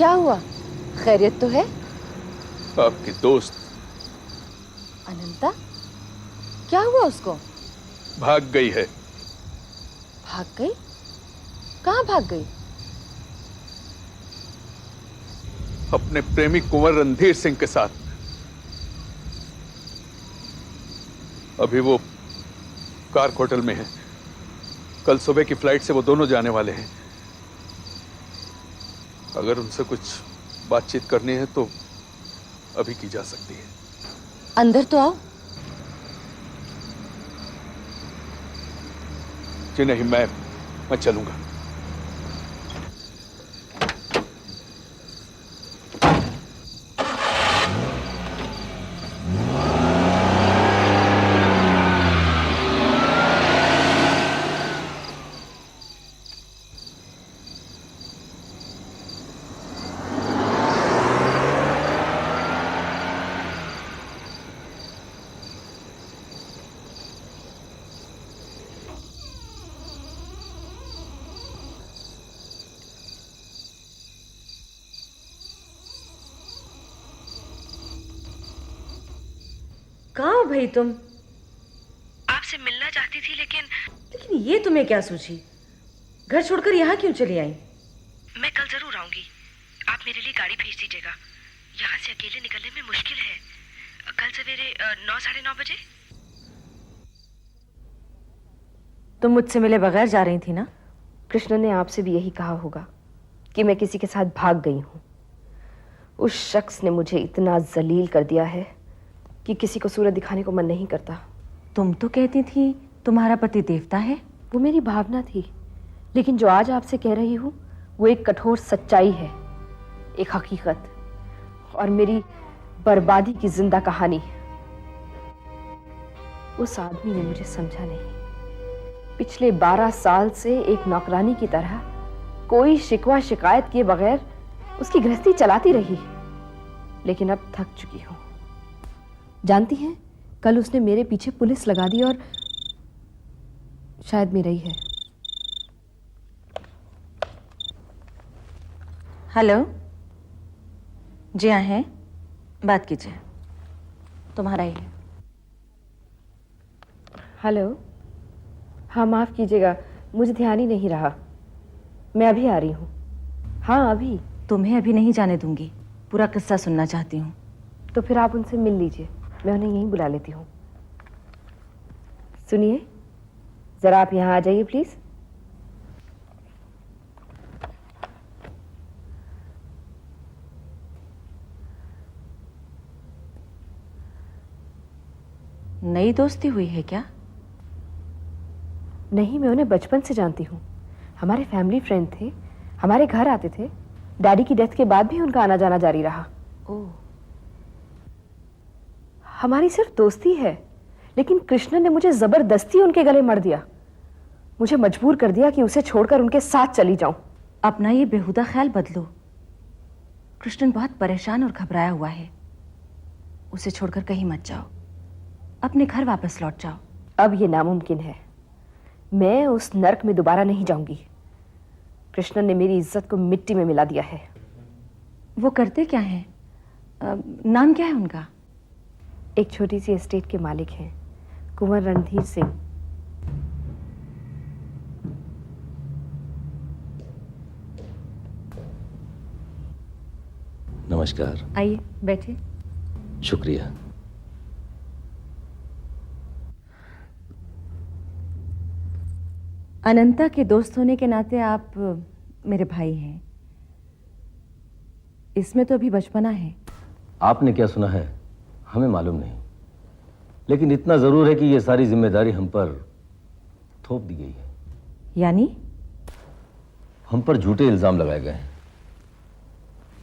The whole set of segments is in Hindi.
क्या हुआ? खैरियत तो है? आपकी दोस्त अनंता, क्या हुआ उसको? भाग गई है। भाग गई? कहाँ भाग गई? अपने प्रेमी कुंवर रणधीर सिंह के साथ। अभी वो कार्क होटल में है। कल सुबह की फ्लाइट से वो दोनों जाने वाले हैं। अगर उनसे कुछ बातचीत करनी है तो अभी की जा सकती है। अंदर तो आओ। जी नहीं, मैं चलूंगा। कहाँ हो भाई तुम? आपसे मिलना चाहती थी लेकिन ये तुम्हें क्या सूझी? घर छोड़कर यहाँ क्यों चली आई? मैं कल जरूर आऊंगी। आप मेरे लिए गाड़ी भेज दीजिएगा। यहाँ से अकेले निकलने में मुश्किल है। कल सवेरे 9 साढ़े 9 बजे। तुम मुझसे मिले बगैर जा रही थी ना? कृष्ण ने आपसे भी यही कहा होगा कि मैं किसी के साथ भाग गई हूँ। उस शख्स ने मुझे इतना जलील कर दिया है कि किसी को सूरत दिखाने को मन नहीं करता। तुम तो कहती थी तुम्हारा पति देवता है। वो मेरी भावना थी, लेकिन जो आज आपसे कह रही हूँ वो एक कठोर सच्चाई है, एक हकीकत और मेरी बर्बादी की जिंदा कहानी। उस आदमी ने मुझे समझा नहीं। पिछले 12 साल से एक नौकरानी की तरह कोई शिकवा शिकायत किए बगैर उसकी गृहस्थी चलाती रही, लेकिन अब थक चुकी हूँ। जानती हैं, कल उसने मेरे पीछे पुलिस लगा दी और शायद मेरा ही है। हेलो, जी हाँ है, बात कीजिए, तुम्हारा ही है। हेलो, हाँ माफ कीजिएगा, मुझे ध्यान ही नहीं रहा। मैं अभी आ रही हूँ। हाँ अभी। तुम्हें अभी नहीं जाने दूंगी, पूरा किस्सा सुनना चाहती हूँ। तो फिर आप उनसे मिल लीजिए, मैं उन्हें यहीं बुला लेती हूँ। सुनिए, जरा आप यहाँ आ जाइए प्लीज। नई दोस्ती हुई है क्या? नहीं, मैं उन्हें बचपन से जानती हूँ। हमारे फैमिली फ्रेंड थे, हमारे घर आते थे। डैडी की डेथ के बाद भी उनका आना जाना जारी रहा। ओह। हमारी सिर्फ दोस्ती है, लेकिन कृष्ण ने मुझे जबरदस्ती उनके गले मर दिया। मुझे मजबूर कर दिया कि उसे छोड़कर उनके साथ चली जाऊं। अपना ये बेहुदा ख्याल बदलो। कृष्ण बहुत परेशान और घबराया हुआ है। उसे छोड़कर कहीं मत जाओ, अपने घर वापस लौट जाओ। अब ये नामुमकिन है। मैं उस नर्क में दोबारा नहीं जाऊंगी। कृष्ण ने मेरी इज्जत को मिट्टी में मिला दिया है। वो करते क्या हैं? नाम क्या है उनका? एक छोटी सी एस्टेट के मालिक हैं, कुंवर रणधीर सिंह। नमस्कार। आइए बैठिए। शुक्रिया। अनंता के दोस्त होने के नाते आप मेरे भाई हैं। इसमें तो अभी बचपना है। आपने क्या सुना है हमें मालूम नहीं, लेकिन इतना जरूर है कि ये सारी जिम्मेदारी हम पर थोप दी गई है। यानी? हम पर झूठे इल्जाम लगाए गए हैं।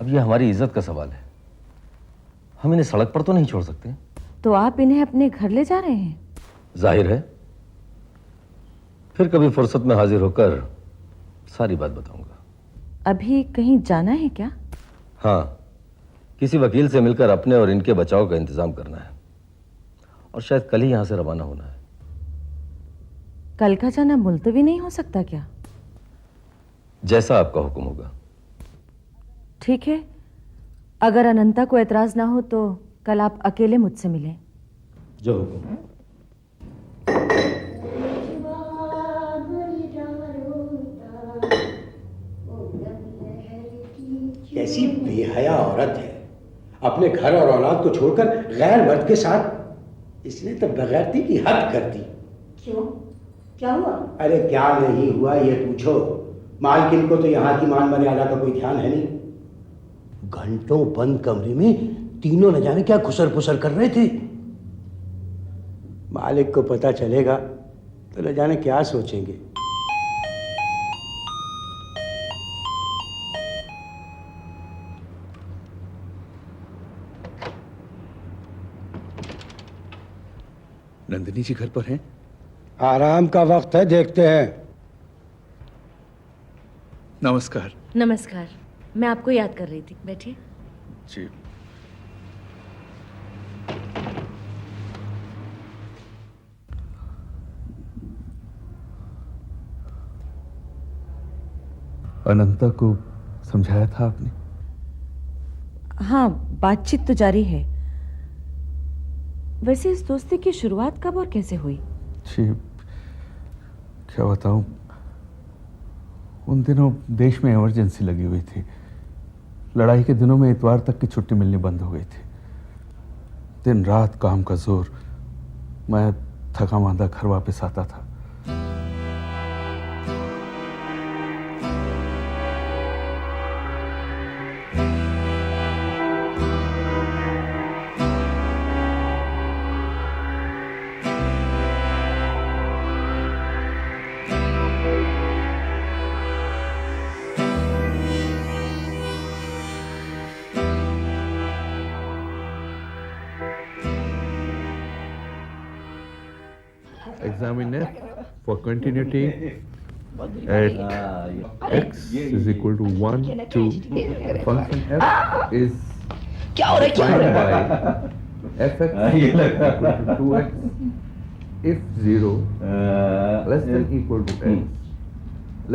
अब ये हमारी इज्जत का सवाल है। हम इन्हें सड़क पर तो नहीं छोड़ सकते। तो आप इन्हें अपने घर ले जा रहे हैं? जाहिर है, फिर कभी फुर्सत में हाजिर होकर सारी बात बताऊंगा। अभी कहीं जाना है क्या? हाँ, किसी वकील से मिलकर अपने और इनके बचाव का इंतजाम करना है, और शायद कल ही यहां से रवाना होना है। कल का जाना मुलतवी नहीं हो सकता क्या? जैसा आपका हुक्म होगा। ठीक है, अगर अनंता को एतराज ना हो तो कल आप अकेले मुझसे मिलें। जो हुक्म। कैसी बेहया औरत है, अपने घर और औलाद को छोड़कर गैर मर्द के साथ। इसने तो बेगैरती की हद कर दी। क्यों, क्या हुआ? अरे क्या नहीं हुआ ये पूछो, मालकिन को तो यहाँ की मान मर्यादा का कोई ध्यान है नहीं। घंटों बंद कमरे में तीनों न जाने क्या खुसर फुसर कर रहे थे। मालिक को पता चलेगा तो न जाने क्या सोचेंगे। नंदिनी जी घर पर हैं? आराम का वक्त है, देखते हैं। नमस्कार। नमस्कार, मैं आपको याद कर रही थी, बैठिए। जी। अनंता को समझाया था आपने? हाँ, बातचीत तो जारी है। वैसे इस दोस्ती की शुरुआत कब और कैसे हुई? जी, क्या बताऊं, उन दिनों देश में इमरजेंसी लगी हुई थी। लड़ाई के दिनों में इतवार तक की छुट्टी मिलनी बंद हो गई थी। दिन रात काम का जोर, मैं थका मांदा घर वापस आता था। Examine F for continuity at x is equal to 1, 2. Function f is defined by fx equal to 2x if 0 less than equal to x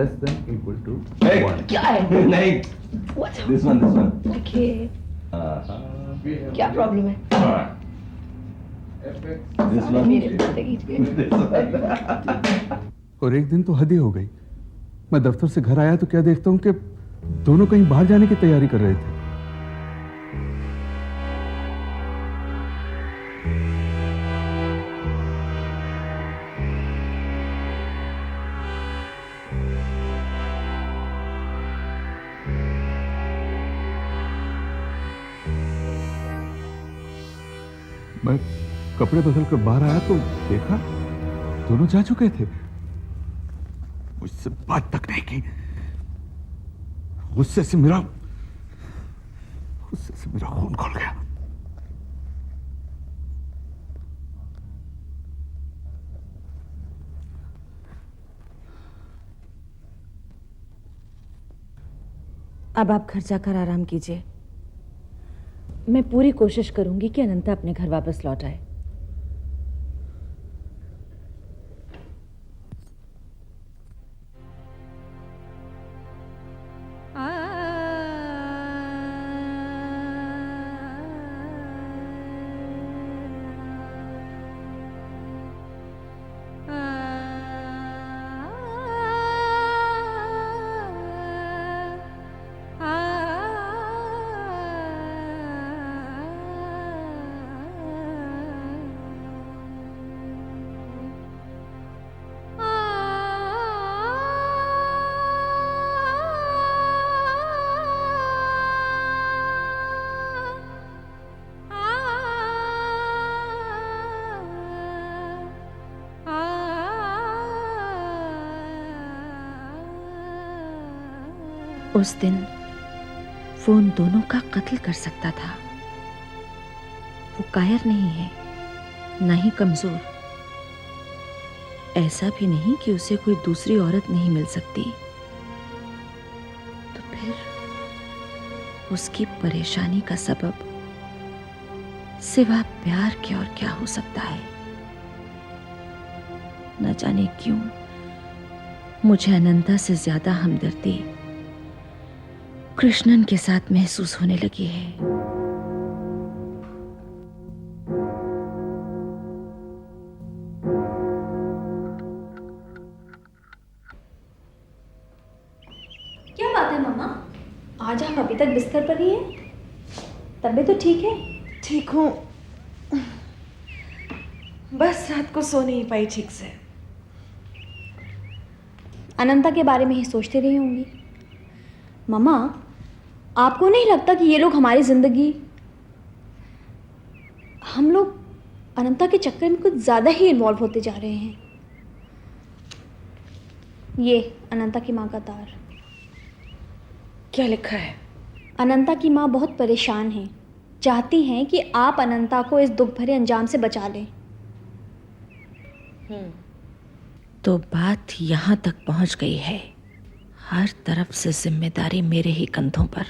less than equal to 1. क्या है? नहीं, this one. देखिए, क्या प्रॉब्लम है? This one. मेरे जिंदगी के और एक दिन तो हद ही हो गई। मैं दफ्तर से घर आया तो क्या देखता हूँ कि दोनों कहीं बाहर जाने की तैयारी कर रहे थे। मैं कपड़े बदल कर बाहर आया तो देखा दोनों जा चुके थे। मुझसे बात तक नहीं की। गुस्से से मेरा खून खौल गया। अब आप घर जाकर आराम कीजिए। मैं पूरी कोशिश करूंगी कि अनंता अपने घर वापस लौट आए। उस दिन वो उन दोनों का कत्ल कर सकता था। वो कायर नहीं है, ना ही कमजोर। ऐसा भी नहीं कि उसे कोई दूसरी औरत नहीं मिल सकती। तो फिर उसकी परेशानी का सबब सिवा प्यार के और क्या हो सकता है? न जाने क्यों मुझे अनंता से ज्यादा हमदर्दी कृष्णन के साथ महसूस होने लगी है। क्या बात है मम्मा, आज आप अभी तक बिस्तर पर ही हैं? तबीयत तो ठीक है? ठीक हूँ, बस रात को सो नहीं पाई ठीक से। अनंता के बारे में ही सोचती रही होंगी। मम्मा, आपको नहीं लगता कि ये लोग हमारी ज़िंदगी, हम लोग अनंता के चक्कर में कुछ ज़्यादा ही इन्वॉल्व होते जा रहे हैं? ये अनंता की माँ का तार। क्या लिखा है? अनंता की माँ बहुत परेशान हैं, चाहती हैं कि आप अनंता को इस दुख भरे अंजाम से बचा लें। तो बात यहाँ तक पहुँच गई है। हर तरफ से जिम्मेदारी मेरे ही कंधों पर।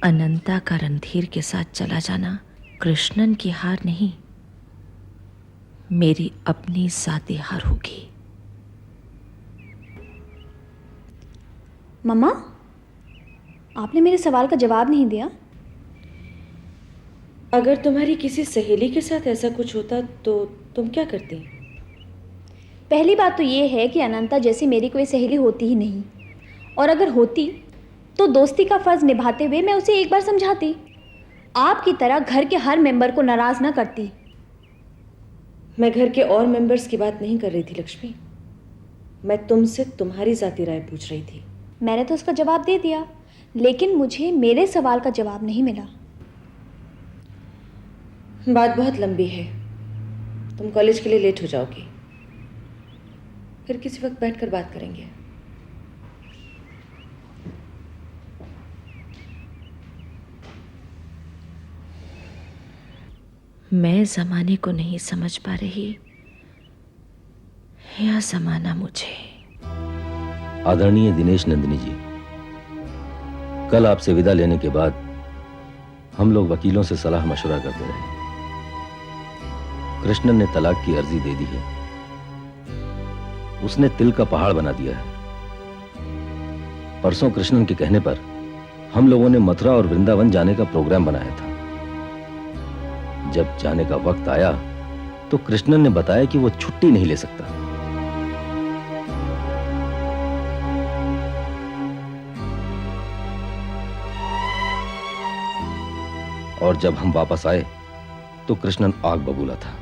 अनंता का रणधीर के साथ चला जाना कृष्णन की हार नहीं, मेरी अपनी ज़ाती हार होगी। मम्मा, आपने मेरे सवाल का जवाब नहीं दिया। अगर तुम्हारी किसी सहेली के साथ ऐसा कुछ होता तो तुम क्या करती? पहली बात तो ये है कि अनंता जैसी मेरी कोई सहेली होती ही नहीं, और अगर होती तो दोस्ती का फ़र्ज़ निभाते हुए मैं उसे एक बार समझाती। आपकी तरह घर के हर मेंबर को नाराज़ ना करती। मैं घर के और मेंबर्स की बात नहीं कर रही थी लक्ष्मी, मैं तुमसे तुम्हारी ज़ाती राय पूछ रही थी। मैंने तो उसका जवाब दे दिया, लेकिन मुझे मेरे सवाल का जवाब नहीं मिला। बात बहुत लंबी है, तुम कॉलेज के लिए लेट हो जाओगी, फिर किसी वक्त बैठकर बात करेंगे। मैं ज़माने को नहीं समझ पा रही या ज़माना मुझे। आदरणीय दिनेश नंदिनी जी, कल आपसे विदा लेने के बाद हम लोग वकीलों से सलाह मशवरा करते रहे। कृष्णन ने तलाक की अर्जी दे दी है। उसने तिल का पहाड़ बना दिया है। परसों कृष्णन के कहने पर हम लोगों ने मथुरा और वृंदावन जाने का प्रोग्राम बनाया था। जब जाने का वक्त आया तो कृष्णन ने बताया कि वो छुट्टी नहीं ले सकता। और जब हम वापस आए तो कृष्णन आग बबूला था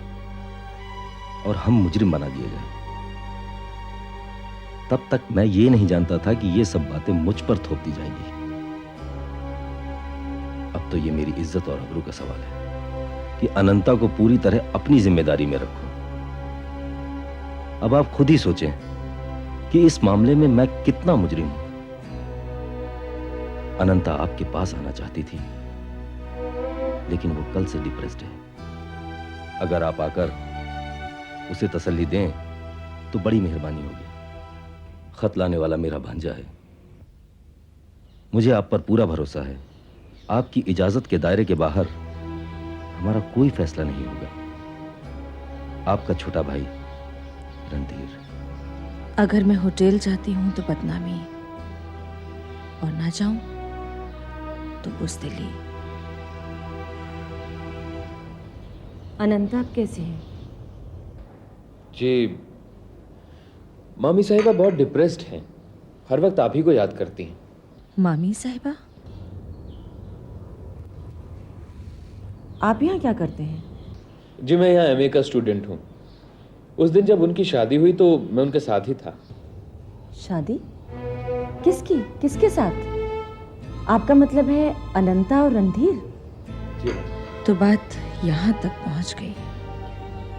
और हम मुजरिम बना दिए गए। तब तक मैं ये नहीं जानता था कि ये सब बातें मुझ पर थोप दी जाएंगी। अब तो ये मेरी इज्जत और आबरू का सवाल है कि अनंता को पूरी तरह अपनी जिम्मेदारी में रखूं। अब आप खुद ही सोचें कि इस मामले में मैं कितना मुजरिम हूं। अनंता आपके पास आना चाहती थी, लेकिन वो कल से डिप्रेस्ड है। अगर आप आकर उसे तसल्ली दें तो बड़ी मेहरबानी होगी। खत लाने वाला मेरा भांजा है। मुझे आप पर पूरा भरोसा है। आपकी इजाजत के दायरे के बाहर हमारा कोई फैसला नहीं होगा। आपका छोटा भाई रणधीर। अगर मैं होटल जाती हूँ तो बदनामी, और ना जाऊं तो बुज़दिली। अनंता आप कैसे हैं? जी, मामी साहिबा बहुत डिप्रेस्ड हैं। हर वक्त आप ही को याद करती हैं। मामी साहिबा? आप यहाँ क्या करते हैं? जी, मैं यहाँ एमए का स्टूडेंट हूँ। उस दिन जब उनकी शादी हुई तो मैं उनके साथ ही था। शादी? किसकी? किसके साथ? आपका मतलब है अनंता और रणधीर? जी। तो बात यहाँ तक पहुँच गई।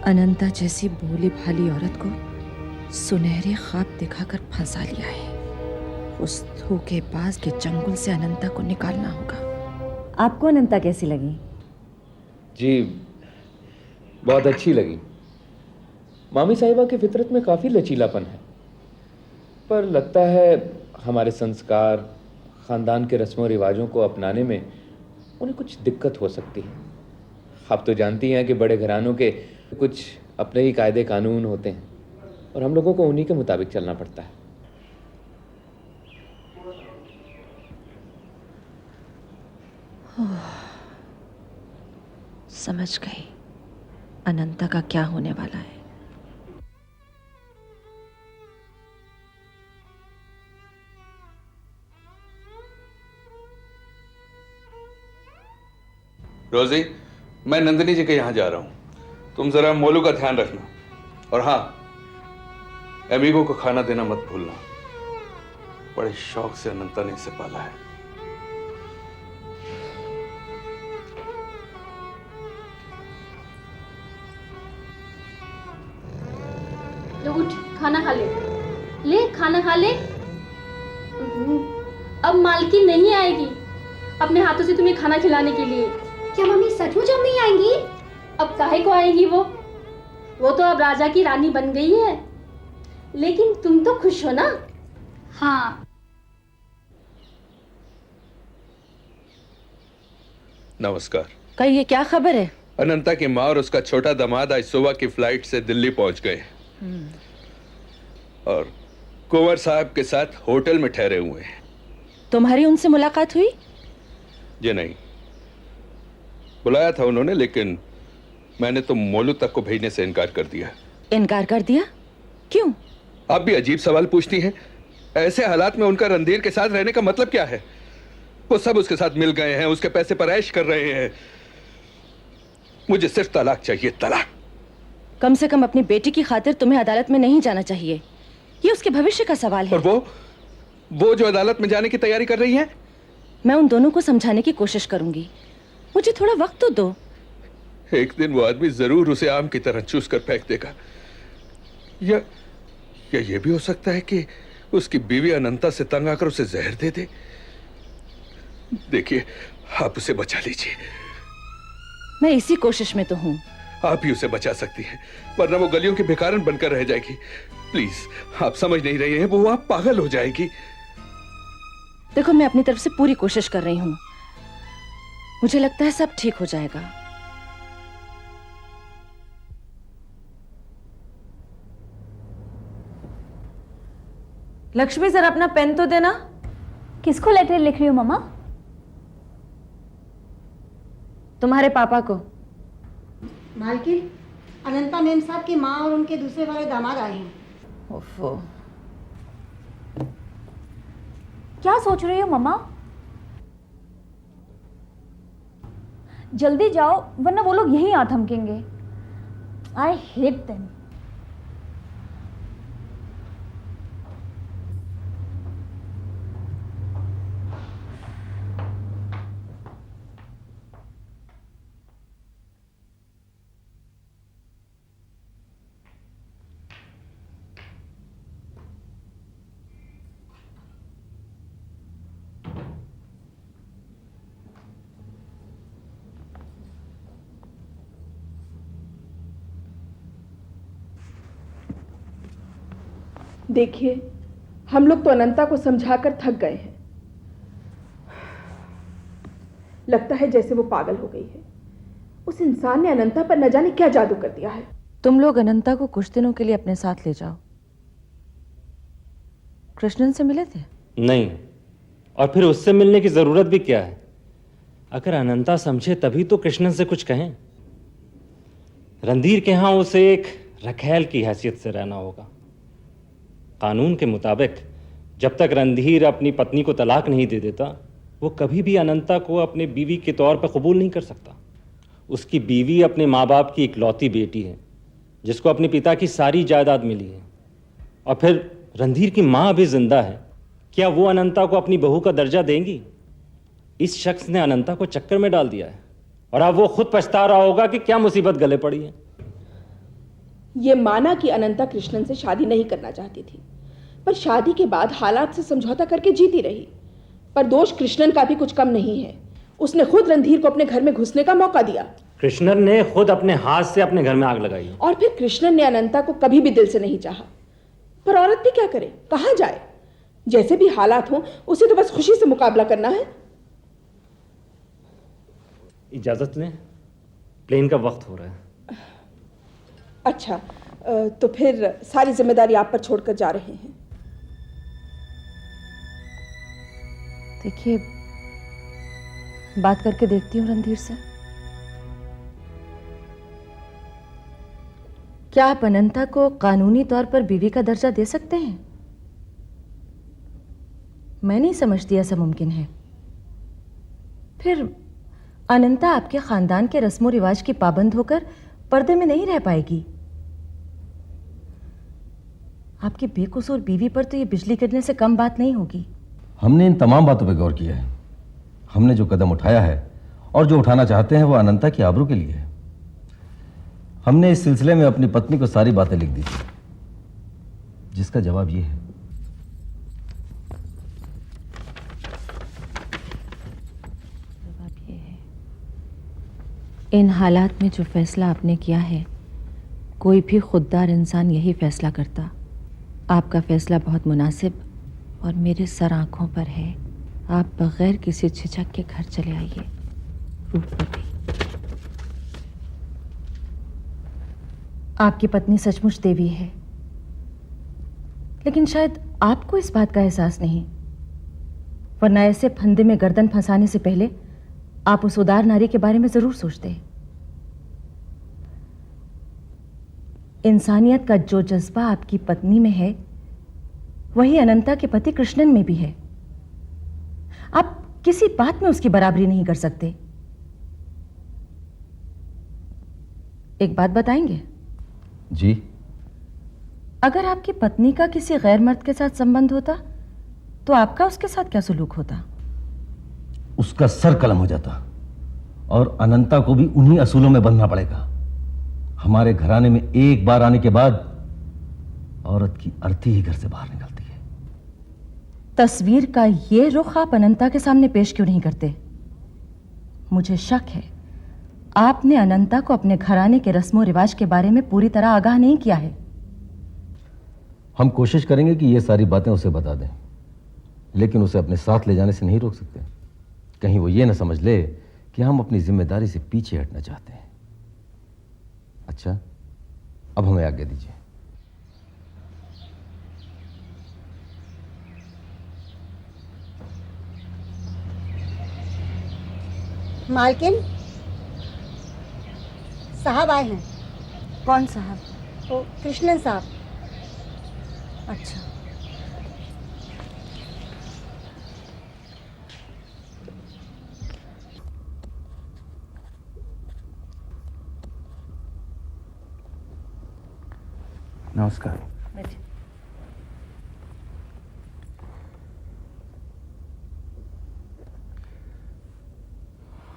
अनंता जैसी भोली भाली औरत को सुनहरे ख्वाब दिखाकर फंसा लिया है। उस धोखेबाज के चंगुल से अनंता को निकालना होगा। आपको अनंता कैसी लगी? जी, बहुत अच्छी लगी। मामी साहिबा की फितरत में काफ़ी लचीलापन है, पर लगता है हमारे संस्कार, ख़ानदान के रस्मों रिवाजों को अपनाने में उन्हें कुछ दिक्कत हो सकती है। आप तो जानती हैं कि बड़े घरानों के कुछ अपने ही कायदे कानून होते हैं और हम लोगों को उन्हीं के मुताबिक चलना पड़ता है। समझ गई अनंता का क्या होने वाला है। रोजी, मैं नंदिनी जी के यहाँ जा रहा हूँ, तुम जरा मोलू का ध्यान रखना। और हाँ, एमिगो को खाना देना मत भूलना, बड़े शौक से अनंता ने इसे पाला है। लो उठ, खाना खा ले। ले खाना खा ले। अब मालकिन नहीं आएगी अपने हाथों से तुम्हें खाना खिलाने के लिए। क्या मम्मी सचमुच अब नहीं आएंगी? अब काहे को आएगी वो तो अब राजा की रानी बन गई है। लेकिन तुम तो खुश हो ना? हाँ। नमस्कार। कल ये क्या खबर है? अनंता की माँ और उसका छोटा दामाद आज सुबह की फ्लाइट से दिल्ली पहुंच गए और कुंवर साहब के साथ होटल में ठहरे हुए हैं। तुम्हारी उनसे मुलाकात हुई? जी नहीं, बुलाया था उन्होंने, लेकिन मैंने तो मोलू तक को भेजने से इनकार कर दिया। इनकार कर दिया? क्यों? आप भी अजीब सवाल पूछती हैं। ऐसे हालात में उनका रणधीर के साथ रहने का मतलब क्या है? वो सब उसके साथ मिल गए हैं, उसके पैसे पर ऐश कर रहे हैं। मुझे सिर्फ तलाक चाहिए, तलाक। कम से कम अपनी बेटी की खातिर तुम्हें अदालत में नहीं जाना चाहिए, ये उसके भविष्य का सवाल है। और वो जो अदालत में जाने की तैयारी कर रही है? मैं उन दोनों को समझाने की कोशिश करूंगी, मुझे थोड़ा वक्त तो दो। एक दिन वो आदमी जरूर उसे आम की तरह चूस कर फेंक देगा। या ये भी हो सकता है कि उसकी बीवी अनंता से तंग आकर उसे जहर दे दे। देखिए, आप उसे बचा लीजिए। मैं इसी कोशिश में तो हूँ। आप ही उसे बचा सकती हैं, वरना वो गलियों की भिखारन बनकर रह जाएगी। प्लीज, आप समझ नहीं रही हैं, वो आप पागल हो जाएगी। देखो, मैं अपनी तरफ से पूरी कोशिश कर रही हूँ, मुझे लगता है सब ठीक हो जाएगा। लक्ष्मी, जरा अपना पेन तो देना। किसको लेटर लिख रही हो मम्मा? तुम्हारे पापा को। मालकिन, अनंता मेम साहब की माँ और उनके दूसरे वाले दामाद आए हैं। ओफो। क्या सोच रही हो मम्मा? जल्दी जाओ वरना वो लोग यहीं आ थमकेंगे। I hate them. देखिए, हम लोग तो अनंता को समझाकर थक गए हैं। लगता है जैसे वो पागल हो गई है। उस इंसान ने अनंता पर न जाने क्या जादू कर दिया है। तुम लोग अनंता को कुछ दिनों के लिए अपने साथ ले जाओ। कृष्णन से मिले थे? नहीं, और फिर उससे मिलने की जरूरत भी क्या है? अगर अनंता समझे तभी तो कृष्णन से कुछ कहें। रणधीर के यहां उसे एक रखैल की हैसियत से रहना होगा। कानून के मुताबिक जब तक रणधीर अपनी पत्नी को तलाक नहीं दे देता, वो कभी भी अनंता को अपने बीवी के तौर पर कबूल नहीं कर सकता। उसकी बीवी अपने माँ बाप की इकलौती बेटी है, जिसको अपने पिता की सारी जायदाद मिली है। और फिर रणधीर की माँ अभी जिंदा है, क्या वो अनंता को अपनी बहू का दर्जा देंगी? इस शख्स ने अनंता को चक्कर में डाल दिया है और अब वो खुद पछता रहा होगा कि क्या मुसीबत गले पड़ी है। ये माना कि अनंता कृष्णन से शादी नहीं करना चाहती थी, पर शादी के बाद हालात से समझौता करके जीती रही। पर दोष कृष्णन का भी कुछ कम नहीं है। उसने खुद रणधीर को अपने घर में घुसने का मौका दिया। कृष्णन ने खुद अपने हाथ से अपने घर में आग लगाई। और फिर कृष्णन ने अनंता को कभी भी दिल से नहीं चाहा। पर औरत भी क्या करे, कहां जाए? जैसे भी हालात हो, उसे तो बस खुशी से मुकाबला करना है। इजाजत ने, प्लेन का वक्त हो रहा है। अच्छा, तो फिर सारी जिम्मेदारी आप पर छोड़कर जा रहे हैं। देखिए, बात करके देखती हूँ रणधीर से। क्या आप अनंता को कानूनी तौर पर बीवी का दर्जा दे सकते हैं? मैं नहीं समझती ऐसा मुमकिन है। फिर अनंता आपके खानदान के रस्मों रिवाज की पाबंद होकर पर्दे में नहीं रह पाएगी। आपकी बेकसूर बीवी पर तो ये बिजली गिरने से कम बात नहीं होगी। हमने इन तमाम बातों पर गौर किया है। हमने जो कदम उठाया है और जो उठाना चाहते हैं वो अनंता की आबरू के लिए है। हमने इस सिलसिले में अपनी पत्नी को सारी बातें लिख दी थी, जिसका जवाब ये है। इन हालात में जो फैसला आपने किया है, कोई भी खुददार इंसान यही फैसला करता। आपका फैसला बहुत मुनासिब और मेरे सर आंखों पर है। आप बगैर किसी झिझक के घर चले आइए। रूपवती, आपकी पत्नी सचमुच देवी है, लेकिन शायद आपको इस बात का एहसास नहीं, वरना ऐसे फंदे में गर्दन फंसाने से पहले आप उस उदार नारी के बारे में जरूर सोचते। इंसानियत का जो जज्बा आपकी पत्नी में है, वही अनंता के पति कृष्णन में भी है। आप किसी बात में उसकी बराबरी नहीं कर सकते। एक बात बताएंगे? जी। अगर आपकी पत्नी का किसी गैर मर्द के साथ संबंध होता, तो आपका उसके साथ क्या सलूक होता? उसका सर कलम हो जाता और अनंता को भी उन्हीं असूलों में बंधना पड़ेगा। हमारे घराने में एक बार आने के बाद औरत की अर्थी ही घर से बाहर निकलती है। तस्वीर का ये रुख आप अनंता के सामने पेश क्यों नहीं करते? मुझे शक है आपने अनंता को अपने घराने के रस्मों रिवाज के बारे में पूरी तरह आगाह नहीं किया है। हम कोशिश करेंगे कि ये सारी बातें उसे बता दें, लेकिन उसे अपने साथ ले जाने से नहीं रोक सकते। कहीं वो ये ना समझ ले कि हम अपनी जिम्मेदारी से पीछे हटना चाहते हैं। अच्छा, अब हमें आज्ञा दीजिए। मालकिन साहब आए हैं। कौन साहब? वो कृष्णन साहब। अच्छा, नमस्कार।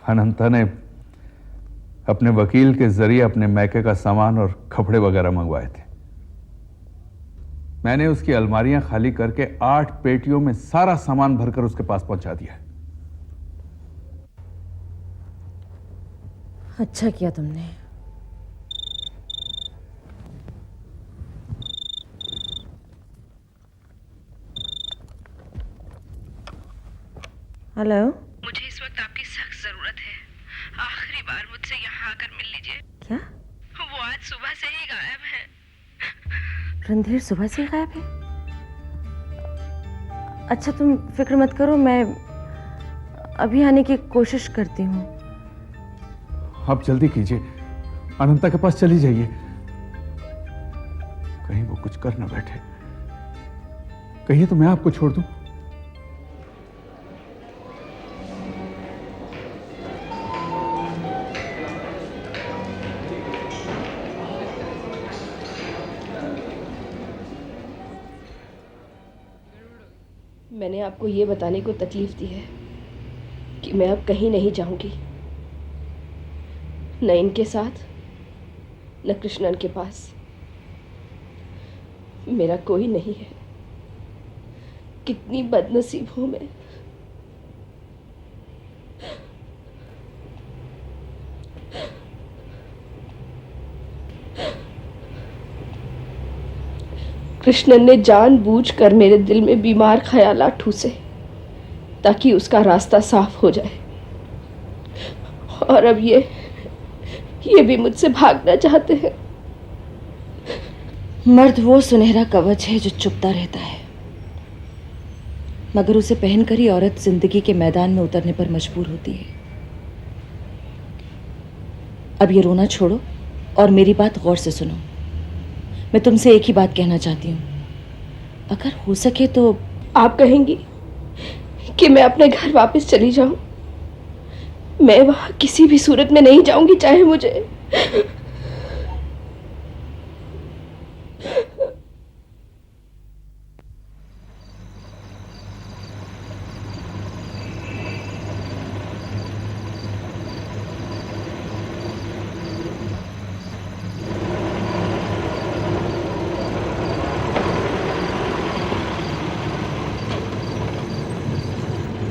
अनंता ने अपने वकील के जरिए अपने मैके का सामान और कपड़े वगैरह मंगवाए थे। मैंने उसकी अलमारियां खाली करके 8 पेटियों में सारा सामान भरकर उसके पास पहुंचा दिया है। अच्छा किया तुमने। हेलो, मुझे इस वक्त आपकी सख्त जरूरत है। आखिरी बार मुझसे यहाँ आकर मिल लीजिए। क्या? वो आज सुबह से ही गायब है। रणधीर सुबह से ही गायब है? अच्छा, तुम फिक्र मत करो, मैं अभी आने की कोशिश करती हूँ। आप जल्दी कीजिए, अनंता के पास चली जाइए। कहीं वो कुछ कर न बैठे। कहिए तो मैं आपको छोड़ दूं। मैंने आपको ये बताने को तकलीफ दी है कि मैं अब कहीं नहीं जाऊंगी, न इनके साथ न कृष्णन के पास। मेरा कोई नहीं है। कितनी बदनसीब हूं मैं। कृष्णन ने जानबूझकर मेरे दिल में बीमार ख्यालात ठूसे ताकि उसका रास्ता साफ हो जाए, और अब ये भी मुझसे भागना चाहते हैं। मर्द वो सुनहरा कवच है जो चुपता रहता है, मगर उसे पहनकर ही औरत जिंदगी के मैदान में उतरने पर मजबूर होती है। अब ये रोना छोड़ो और मेरी बात गौर से सुनो। मैं तुमसे एक ही बात कहना चाहती हूँ, अगर हो सके तो आप कहेंगी कि मैं अपने घर वापस चली जाऊं? मैं वहां किसी भी सूरत में नहीं जाऊंगी, चाहे मुझे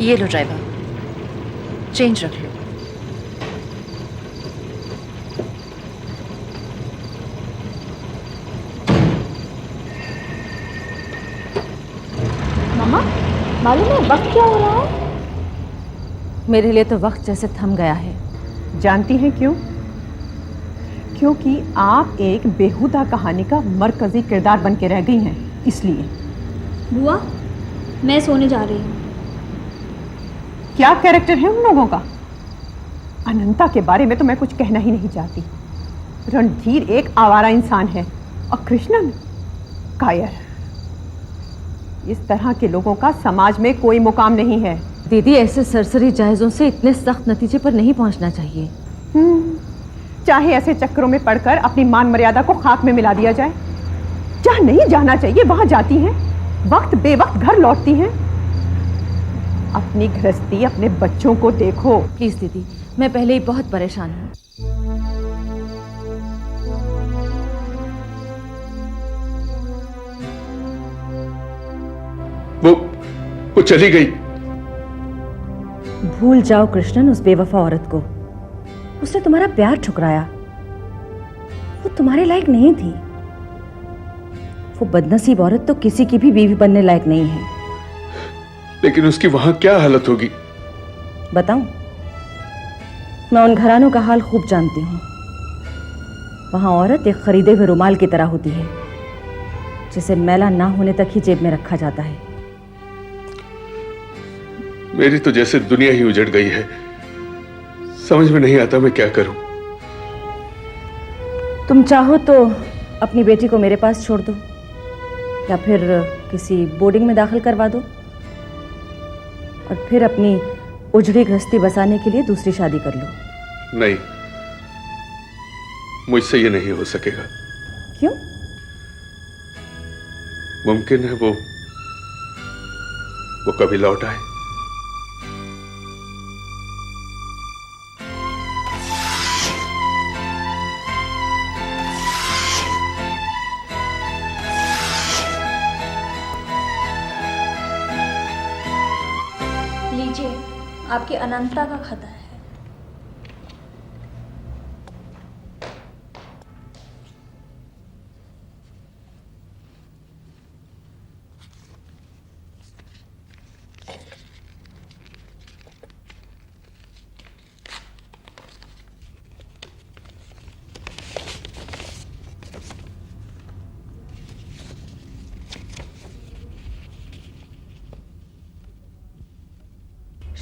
ये लो ड्राइवर, चेंज रख लो। मम्मा, मालूम है वक्त क्या हो रहा है? मेरे लिए तो वक्त जैसे थम गया है। जानती हैं क्यों? क्योंकि आप एक बेहुदा कहानी का मरकजी किरदार बन के रह गई हैं, इसलिए। बुआ, मैं सोने जा रही हूँ। क्या कैरेक्टर है उन लोगों का? अनंता के बारे में तो मैं कुछ कहना ही नहीं चाहती। रणधीर एक आवारा इंसान है और कृष्णन कायर। इस तरह के लोगों का समाज में कोई मुकाम नहीं है। दीदी, ऐसे सरसरी जायजों से इतने सख्त नतीजे पर नहीं पहुंचना चाहिए। चाहे ऐसे चक्करों में पड़कर अपनी मान मर्यादा को खाक में मिला दिया जाए। जहाँ नहीं जाना चाहिए वहां जाती हैं, वक्त बेवक्त घर लौटती हैं। अपनी गृहस्थी, अपने बच्चों को देखो। प्लीज दीदी, मैं पहले ही बहुत परेशान हूँ। वो चली गई। भूल जाओ कृष्णन उस बेवफा औरत को। उसने तुम्हारा प्यार ठुकराया। वो तुम्हारे लायक नहीं थी। वो बदनसीब औरत तो किसी की भी बीवी बनने लायक नहीं है। लेकिन उसकी वहां क्या हालत होगी? बताऊं? मैं उन घरानों का हाल खूब जानती हूं। वहां औरत एक खरीदे हुए रुमाल की तरह होती है, जिसे मैला ना होने तक ही जेब में रखा जाता है। मेरी तो जैसे दुनिया ही उजड़ गई है। समझ में नहीं आता मैं क्या करूं। तुम चाहो तो अपनी बेटी को मेरे पास छोड़ दो, या फिर किसी बोर्डिंग में दाखिल करवा दो, और फिर अपनी उजड़ी गृहस्थी बसाने के लिए दूसरी शादी कर लो। नहीं, मुझसे ये नहीं हो सकेगा। क्यों? मुमकिन है वो कभी लौट आए। लीजिए, आपकी अनंता का खता है।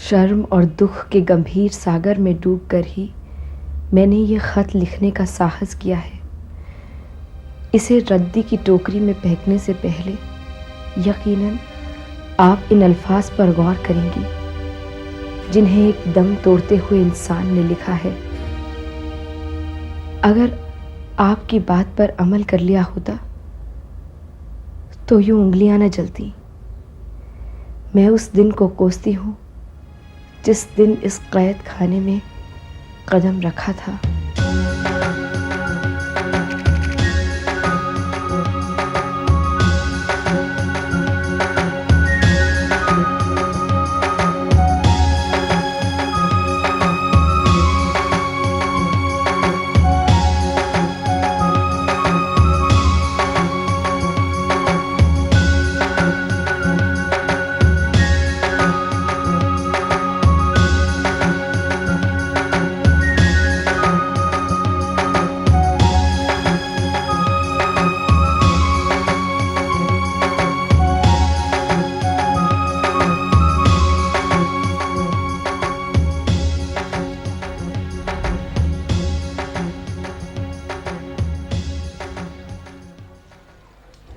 शर्म और दुख के गंभीर सागर में डूबकर ही मैंने ये खत लिखने का साहस किया है। इसे रद्दी की टोकरी में फेंकने से पहले यकीनन आप इन अल्फाज पर गौर करेंगी जिन्हें एक दम तोड़ते हुए इंसान ने लिखा है। अगर आपकी बात पर अमल कर लिया होता तो यूं उंगलियां न जलती। मैं उस दिन को कोसती हूँ जिस दिन इस कैद खाने में कदम रखा था।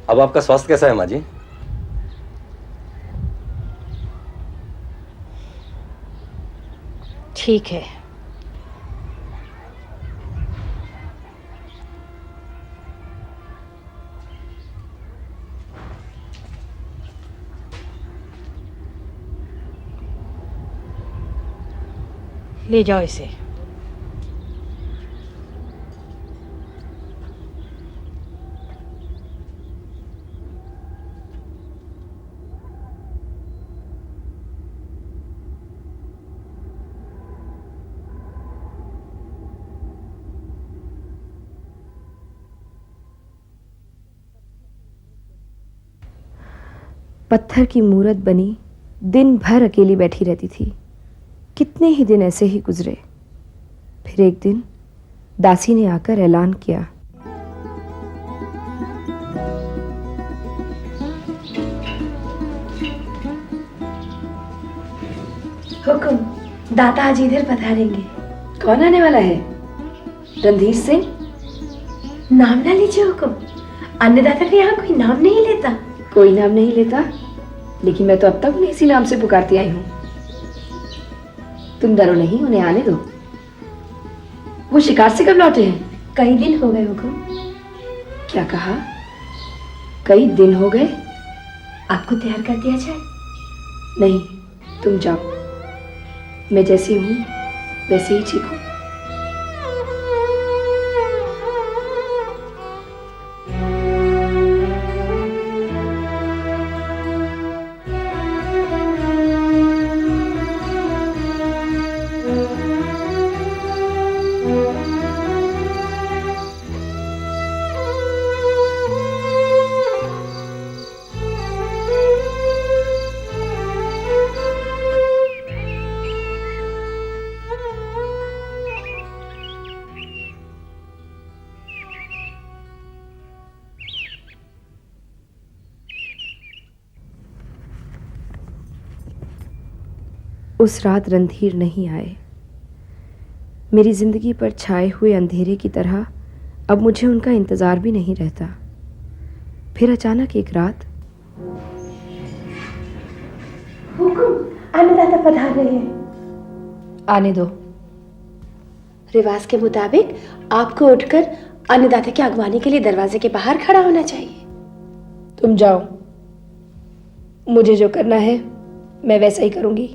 अब आपका स्वास्थ्य कैसा है माँ जी? ठीक है। ले जाओ इसे। पत्थर की मूरत बनी दिन भर अकेली बैठी रहती थी। कितने ही दिन ऐसे ही गुजरे। फिर एक दिन दासी ने आकर ऐलान किया, हुकुम, दाता आज इधर पधारेंगे। कौन आने वाला है? रणधीर सिंह? नाम ना लीजिए हुकुम, अन्नदाता का यहाँ कोई नाम नहीं लेता। कोई नाम नहीं लेता, लेकिन मैं तो अब तक उन्हें इसी नाम से पुकारती आई हूँ। तुम डरो नहीं, उन्हें आने दो। वो शिकार से कब लौटे हैं? कई दिन हो गए हुकुम। क्या कहा? कई दिन हो गए? आपको तैयार कर दिया जाए? नहीं, तुम जाओ। मैं जैसी हूँ वैसे ही ठीक हूँ। उस रात रणधीर नहीं आए। मेरी जिंदगी पर छाए हुए अंधेरे की तरह अब मुझे उनका इंतजार भी नहीं रहता। फिर अचानक एक रात, हुकुम, अन्नदाता पधार रहे हैं। आने दो। रिवाज के मुताबिक आपको उठकर अन्नदाता की अगवानी के लिए दरवाजे के बाहर खड़ा होना चाहिए। तुम जाओ, मुझे जो करना है मैं वैसा ही करूंगी।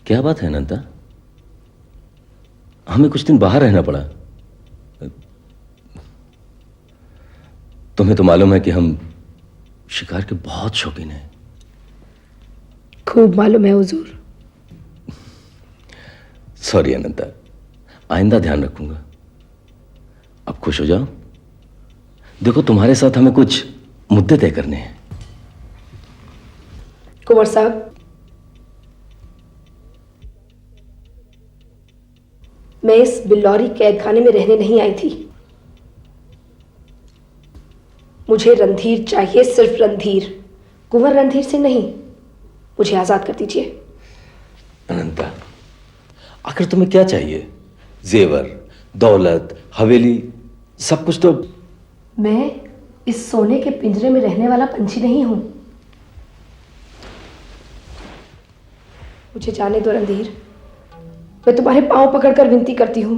क्या बात है अनंता? हमें कुछ दिन बाहर रहना पड़ा। तुम्हें तो मालूम है कि हम शिकार के बहुत शौकीन हैं। खूब मालूम है हुजूर। सॉरी अनंता, आइंदा ध्यान रखूंगा। अब खुश हो जाओ। देखो, तुम्हारे साथ हमें कुछ मुद्दे तय करने हैं। कुंवर साहब, मैं इस बिल्लौरी कैदखाने में रहने नहीं आई थी। मुझे रणधीर चाहिए, सिर्फ रणधीर, कुंवर रणधीर सिंह नहीं। मुझे आजाद कर दीजिए। अनंता, आखिर तुम्हें क्या चाहिए? जेवर, दौलत, हवेली, सब कुछ तो। मैं इस सोने के पिंजरे में रहने वाला पंछी नहीं हूं। मुझे जाने दो रणधीर, मैं तुम्हारे पांव पकड़कर विनती करती हूं।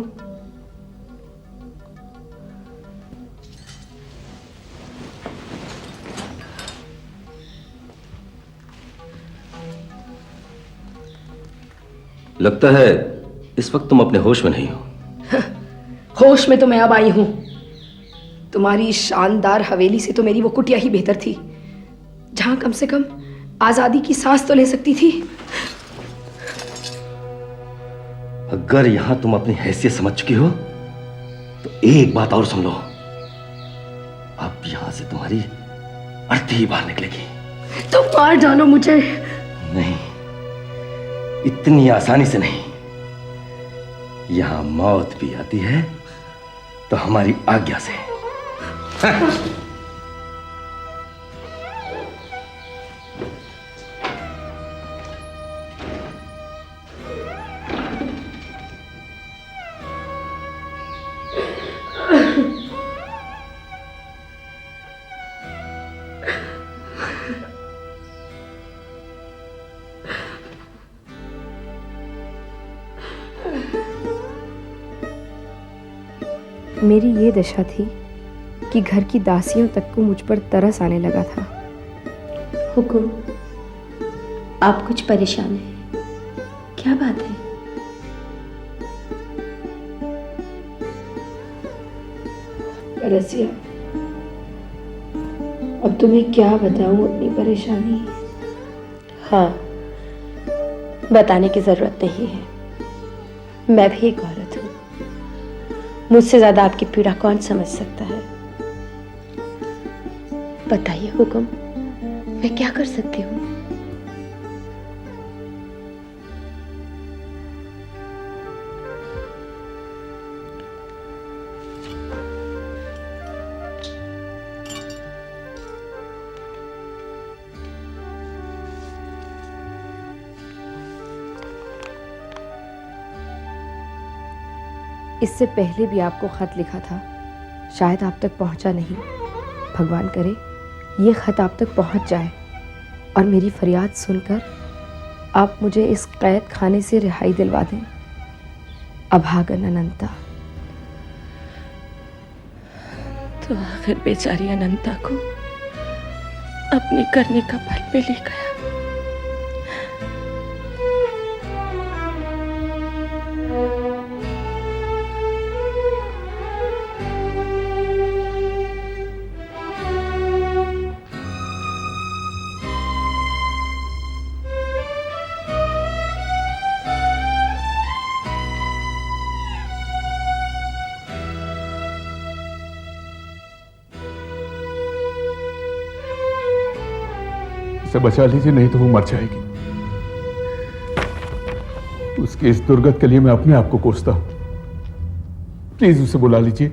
लगता है इस वक्त तुम अपने होश में नहीं हो। होश में तो मैं अब आई हूं। तुम्हारी शानदार हवेली से तो मेरी वो कुटिया ही बेहतर थी, जहां कम से कम आजादी की सांस तो ले सकती थी। अगर यहां तुम अपनी हैसियत समझ चुकी हो तो एक बात और सुन लो, अब यहां से तुम्हारी अर्थी ही बाहर निकलेगी। तो मार डालो मुझे। नहीं, इतनी आसानी से नहीं। यहां मौत भी आती है तो हमारी आज्ञा से। मेरी ये दशा थी कि घर की दासियों तक को मुझ पर तरस आने लगा था। हुकुम, आप कुछ परेशान हैं, क्या बात है? रसिया, अब तुम्हें क्या बताऊं अपनी परेशानी? हाँ, बताने की जरूरत नहीं है। मैं भी एक औरत हूँ, मुझसे ज्यादा आपकी पीड़ा कौन समझ सकता है? बताइए हुकुम, मैं क्या कर सकती हूँ? इससे पहले भी आपको खत लिखा था, शायद आप तक पहुंचा नहीं। भगवान करे ये खत आप तक पहुंच जाए और मेरी फरियाद सुनकर आप मुझे इस कैद खाने से रिहाई दिलवा दें। अभागन अनंता। तो आखिर बेचारी अनंता को अपनी करने का फल मिल ही गया। उसे बचा लीजिए, नहीं तो वो मर जाएगी। उसके इस दुर्गत के लिए मैं अपने आप को कोसता हूं। प्लीज उसे बुला लीजिए।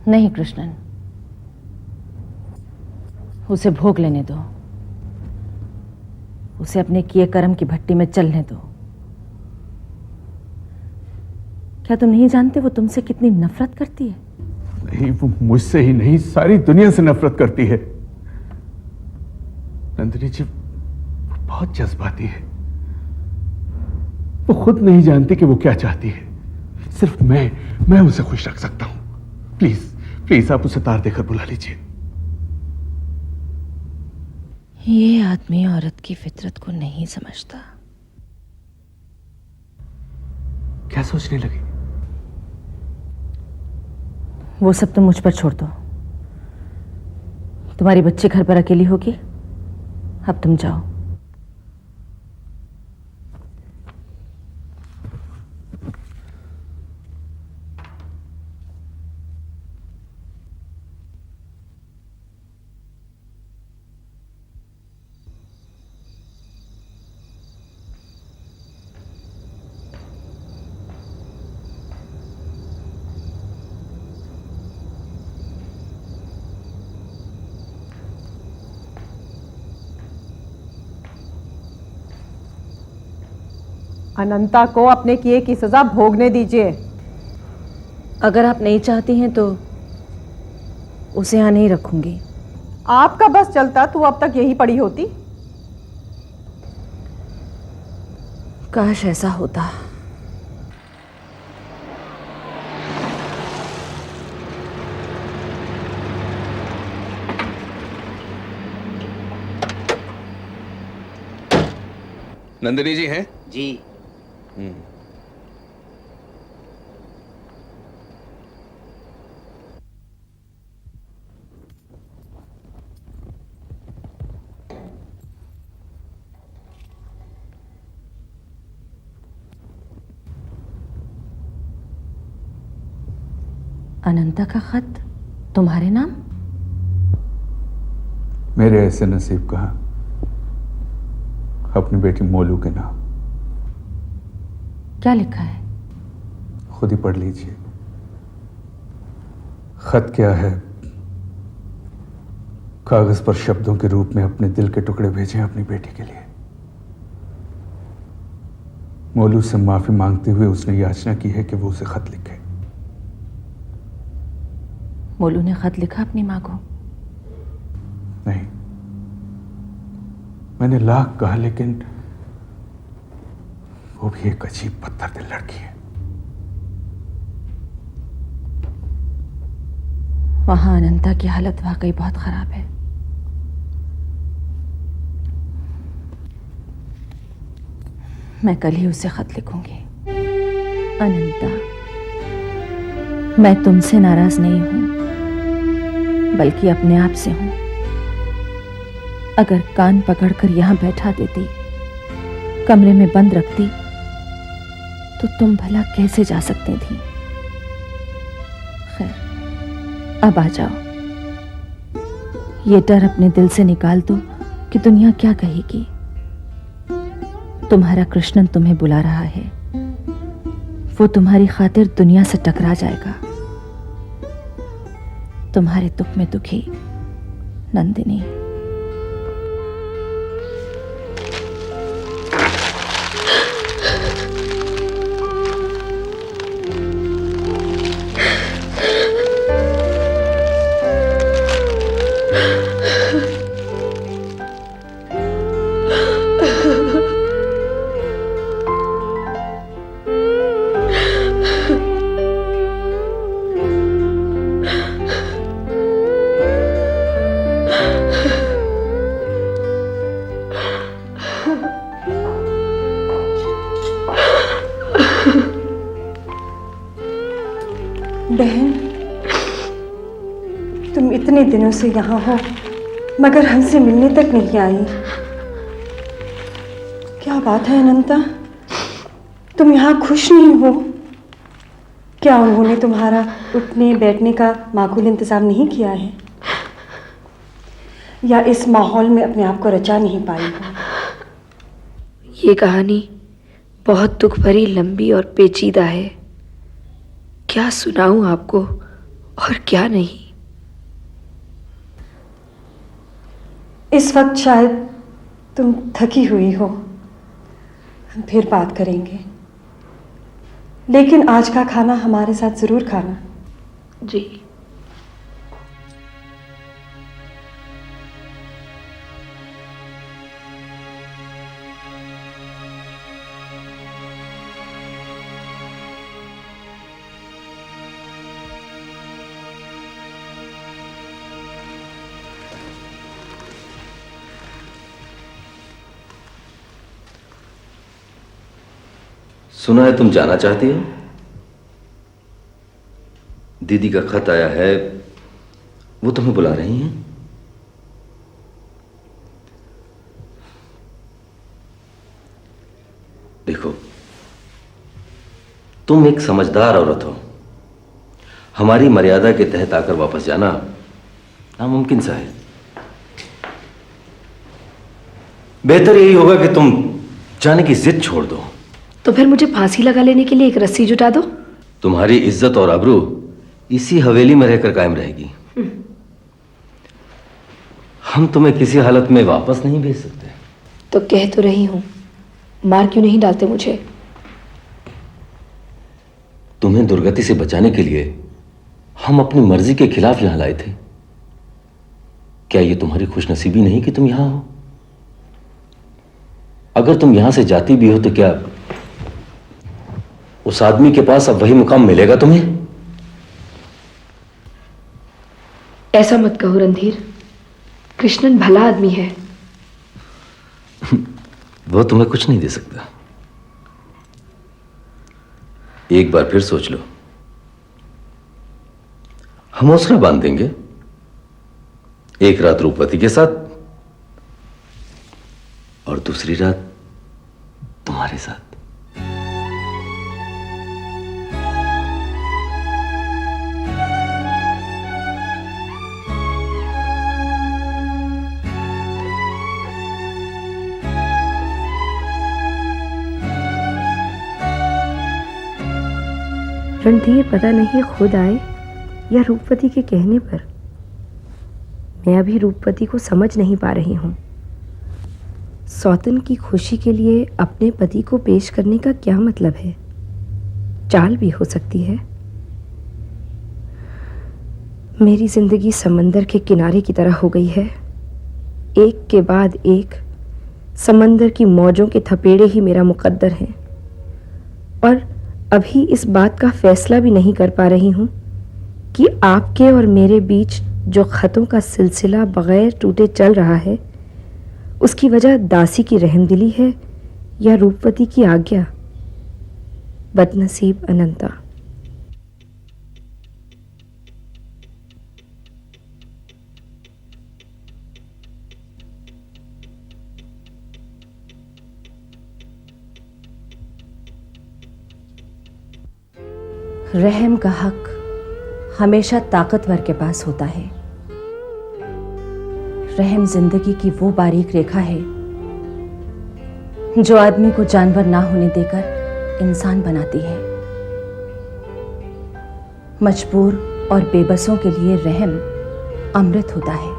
नहीं कृष्णन, उसे भोग लेने दो, उसे अपने किए कर्म की भट्टी में चलने दो। क्या तुम नहीं जानते वो तुमसे कितनी नफरत करती है? नहीं, वो मुझसे ही नहीं, सारी दुनिया से नफरत करती है। नंदिनी जी बहुत जज्बाती है। वो खुद नहीं जानती कि वो क्या चाहती है। सिर्फ मैं उसे खुश रख सकता हूं। प्लीज प्लीज आप उसे तार देकर बुला लीजिए। ये आदमी औरत की फितरत को नहीं समझता। क्या सोचने लगी? वो सब तुम मुझ पर छोड़ दो। तुम्हारी बच्ची घर पर अकेली होगी, अब तुम जाओ। अनंता को अपने किए की सजा भोगने दीजिए। अगर आप नहीं चाहती हैं तो उसे यहाँ नहीं रखूंगी। आपका बस चलता तो अब तक यही पड़ी होती। काश ऐसा होता। नंदिनी जी हैं? जी। अनंता का खत तुम्हारे नाम? मेरे ऐसे नसीब कहाँ, अपनी बेटी मोलू के नाम। क्या लिखा है? खुद ही पढ़ लीजिए। खत क्या है? कागज पर शब्दों के रूप में अपने दिल के टुकड़े भेजे अपनी बेटी के लिए। मोलू से माफी मांगते हुए उसने याचना की है कि वो उसे खत लिखे। मोलू ने खत लिखा अपनी मां को? नहीं, मैंने लाख कहा, लेकिन वो भी एक अजीब पत्थर दिल लड़की है। वहां अनंता की हालत वाकई बहुत खराब है। मैं कल ही उसे खत लिखूंगी। अनंता, मैं तुमसे नाराज नहीं हूं, बल्कि अपने आप से हूं। अगर कान पकड़कर यहां बैठा देती, कमरे में बंद रखती, तो तुम भला कैसे जा सकती थी? खैर, अब आ जाओ। ये डर अपने दिल से निकाल दो कि दुनिया क्या कहेगी। तुम्हारा कृष्णन तुम्हें बुला रहा है। वो तुम्हारी खातिर दुनिया से टकरा जाएगा। तुम्हारे दुख में दुखी नंदिनी। बहन, तुम इतने दिनों से यहाँ हो मगर हमसे मिलने तक नहीं आई। क्या बात है अनंता, तुम यहाँ खुश नहीं हो? क्या उन्होंने तुम्हारा उठने बैठने का माकूल इंतजाम नहीं किया है, या इस माहौल में अपने आप को रचा नहीं पाई हो? ये कहानी बहुत दुख भरी, लंबी और पेचीदा है। क्या सुनाऊं आपको और क्या नहीं। इस वक्त शायद तुम थकी हुई हो, हम फिर बात करेंगे, लेकिन आज का खाना हमारे साथ जरूर खाना। जी। सुना है तुम जाना चाहती हो? दीदी का खत आया है, वो तुम्हें बुला रही हैं। देखो, तुम एक समझदार औरत हो। हमारी मर्यादा के तहत आकर वापस जाना नामुमकिन सा है। बेहतर यही होगा कि तुम जाने की जिद छोड़ दो। तो फिर मुझे फांसी लगा लेने के लिए एक रस्सी जुटा दो। तुम्हारी इज्जत और आबरू इसी हवेली में रहकर कायम रहेगी। हम तुम्हें किसी हालत में वापस नहीं भेज सकते। तो कह तो रही हूं, मार क्यों नहीं डालते मुझे? तुम्हें दुर्गति से बचाने के लिए हम अपनी मर्जी के खिलाफ यहां लाए थे। क्या यह तुम्हारी खुशनसीबी नहीं कि तुम यहां हो? अगर तुम यहां से जाती भी हो तो क्या उस आदमी के पास अब वही मुकाम मिलेगा तुम्हें? ऐसा मत कहो रणधीर, कृष्णन भला आदमी है। वो तुम्हें कुछ नहीं दे सकता। एक बार फिर सोच लो। हम ओसरा बांध देंगे, एक रात रूपवती के साथ और दूसरी रात तुम्हारे साथ। रणधीर पता नहीं खुद आए या रूपवती के कहने पर। मैं अभी रूपवती को समझ नहीं पा रही हूँ। सौतन की खुशी के लिए अपने पति को पेश करने का क्या मतलब है? चाल भी हो सकती है। मेरी जिंदगी समंदर के किनारे की तरह हो गई है। एक के बाद एक समंदर की मौजों के थपेड़े ही मेरा मुकद्दर हैं, और अभी इस बात का फैसला भी नहीं कर पा रही हूँ कि आपके और मेरे बीच जो खतों का सिलसिला बगैर टूटे चल रहा है, उसकी वजह दासी की रहमदिली है या रूपवती की आज्ञा। बदनसीब अनंता। रहम का हक हमेशा ताकतवर के पास होता है। रहम जिंदगी की वो बारीक रेखा है जो आदमी को जानवर ना होने देकर इंसान बनाती है। मजबूर और बेबसों के लिए रहम अमृत होता है।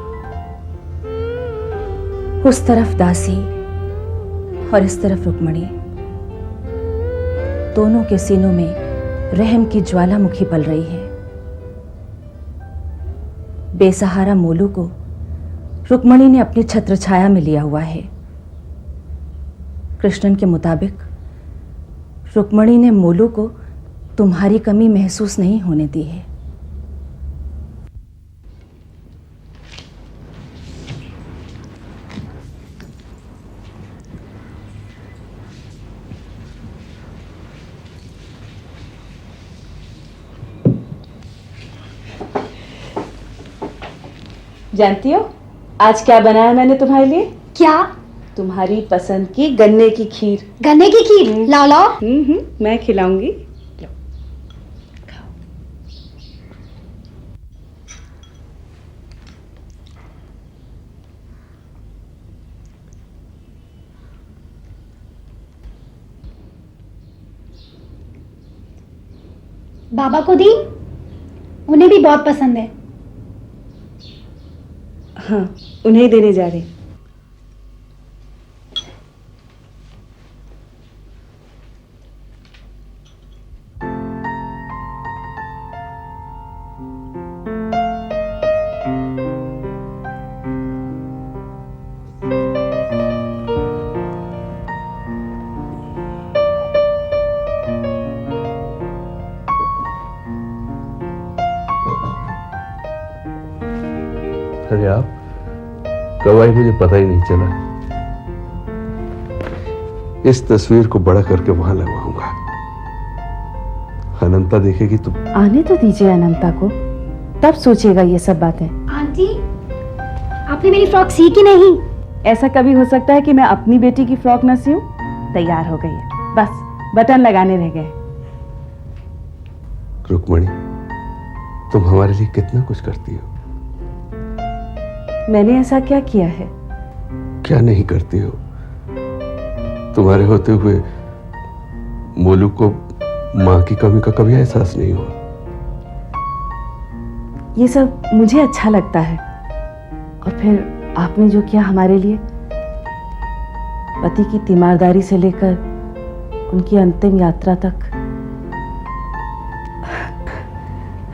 उस तरफ दासी और इस तरफ रुक्मणी, दोनों के सीनों में रहम की ज्वालामुखी पल रही है। बेसहारा मोलू को रुक्मणी ने अपनी छत्र छाया में लिया हुआ है। कृष्णन के मुताबिक रुक्मणी ने मोलू को तुम्हारी कमी महसूस नहीं होने दी है। जानती हो आज क्या बनाया मैंने तुम्हारे लिए? क्या? तुम्हारी पसंद की गन्ने की खीर। गन्ने की खीर? लाओ लाओ। मैं खिलाऊंगी। बाबा को दी? उन्हें भी बहुत पसंद है। हाँ, उन्हें ही देने जा रही। अरे आप कब आई मुझे पता ही नहीं चला। इस तस्वीर को बड़ा करके वहां लगवाऊंगा। अनंता देखेगी तो। आने तो दीजिए अनंता को, तब सोचेगा ये सब बातें। आंटी, आपने मेरी फ्रॉक सी कि नहीं? ऐसा कभी हो सकता है कि मैं अपनी बेटी की फ्रॉक न सियूं? तैयार हो गई है, बस बटन लगाने रह गए। रुक्मणी, तुम हमारे लिए कितना कुछ करती हो। मैंने ऐसा क्या किया है? क्या नहीं करती हो? तुम्हारे होते हुए मोलू को मां की कमी का कभी एहसास नहीं हुआ। ये सब मुझे अच्छा लगता है, और फिर आपने जो किया हमारे लिए, पति की तीमारदारी से लेकर उनकी अंतिम यात्रा तक।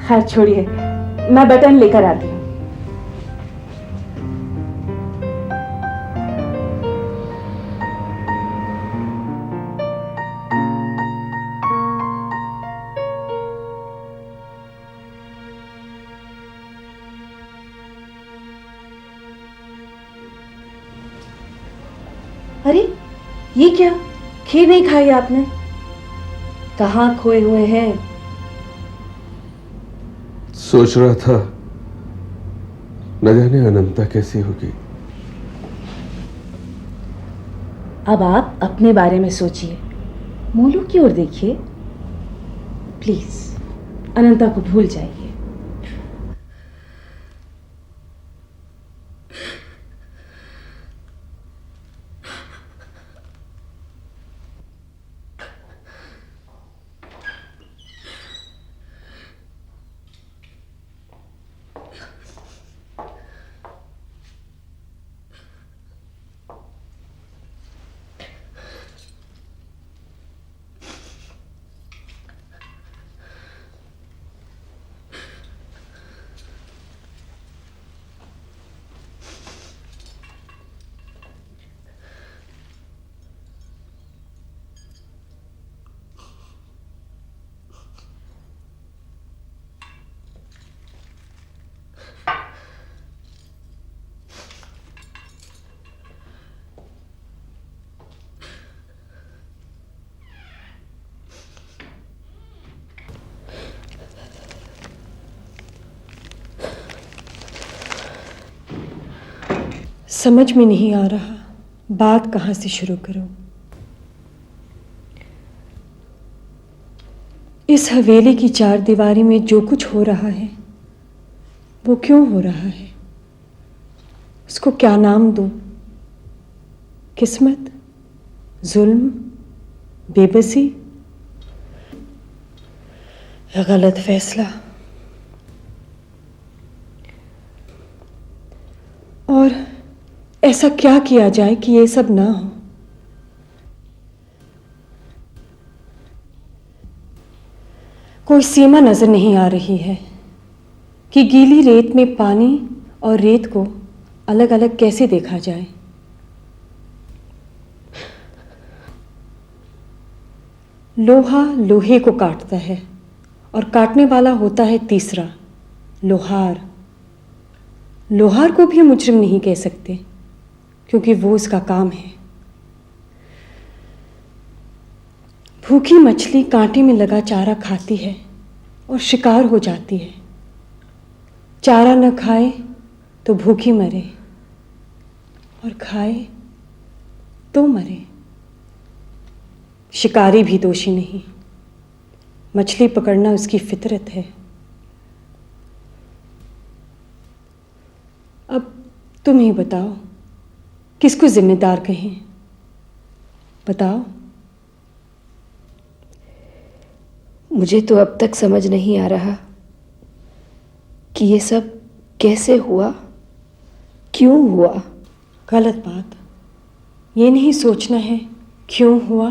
खैर छोड़िए, मैं बटन लेकर आती हूँ। अरे ये क्या, खीर नहीं खाई आपने? कहाँ खोए हुए हैं? सोच रहा था न जाने अनंता कैसी होगी। अब आप अपने बारे में सोचिए, मोलू की ओर देखिए। प्लीज अनंता को भूल जाइए। समझ में नहीं आ रहा बात कहाँ से शुरू करूं। इस हवेली की चार दीवारी में जो कुछ हो रहा है वो क्यों हो रहा है? उसको क्या नाम दूं? किस्मत, जुल्म, बेबसी, गलत फैसला। और ऐसा क्या किया जाए कि ये सब ना हो? कोई सीमा नजर नहीं आ रही है कि गीली रेत में पानी और रेत को अलग अलग कैसे देखा जाए। लोहा लोहे को काटता है और काटने वाला होता है तीसरा, लोहार। लोहार को भी मुजरिम नहीं कह सकते क्योंकि वो उसका काम है। भूखी मछली कांटे में लगा चारा खाती है और शिकार हो जाती है। चारा न खाए तो भूखी मरे और खाए तो मरे। शिकारी भी दोषी नहीं, मछली पकड़ना उसकी फितरत है। अब तुम ही बताओ, किसको जिम्मेदार कहें? बताओ। मुझे तो अब तक समझ नहीं आ रहा कि ये सब कैसे हुआ, क्यों हुआ। गलत बात। ये नहीं सोचना है क्यों हुआ,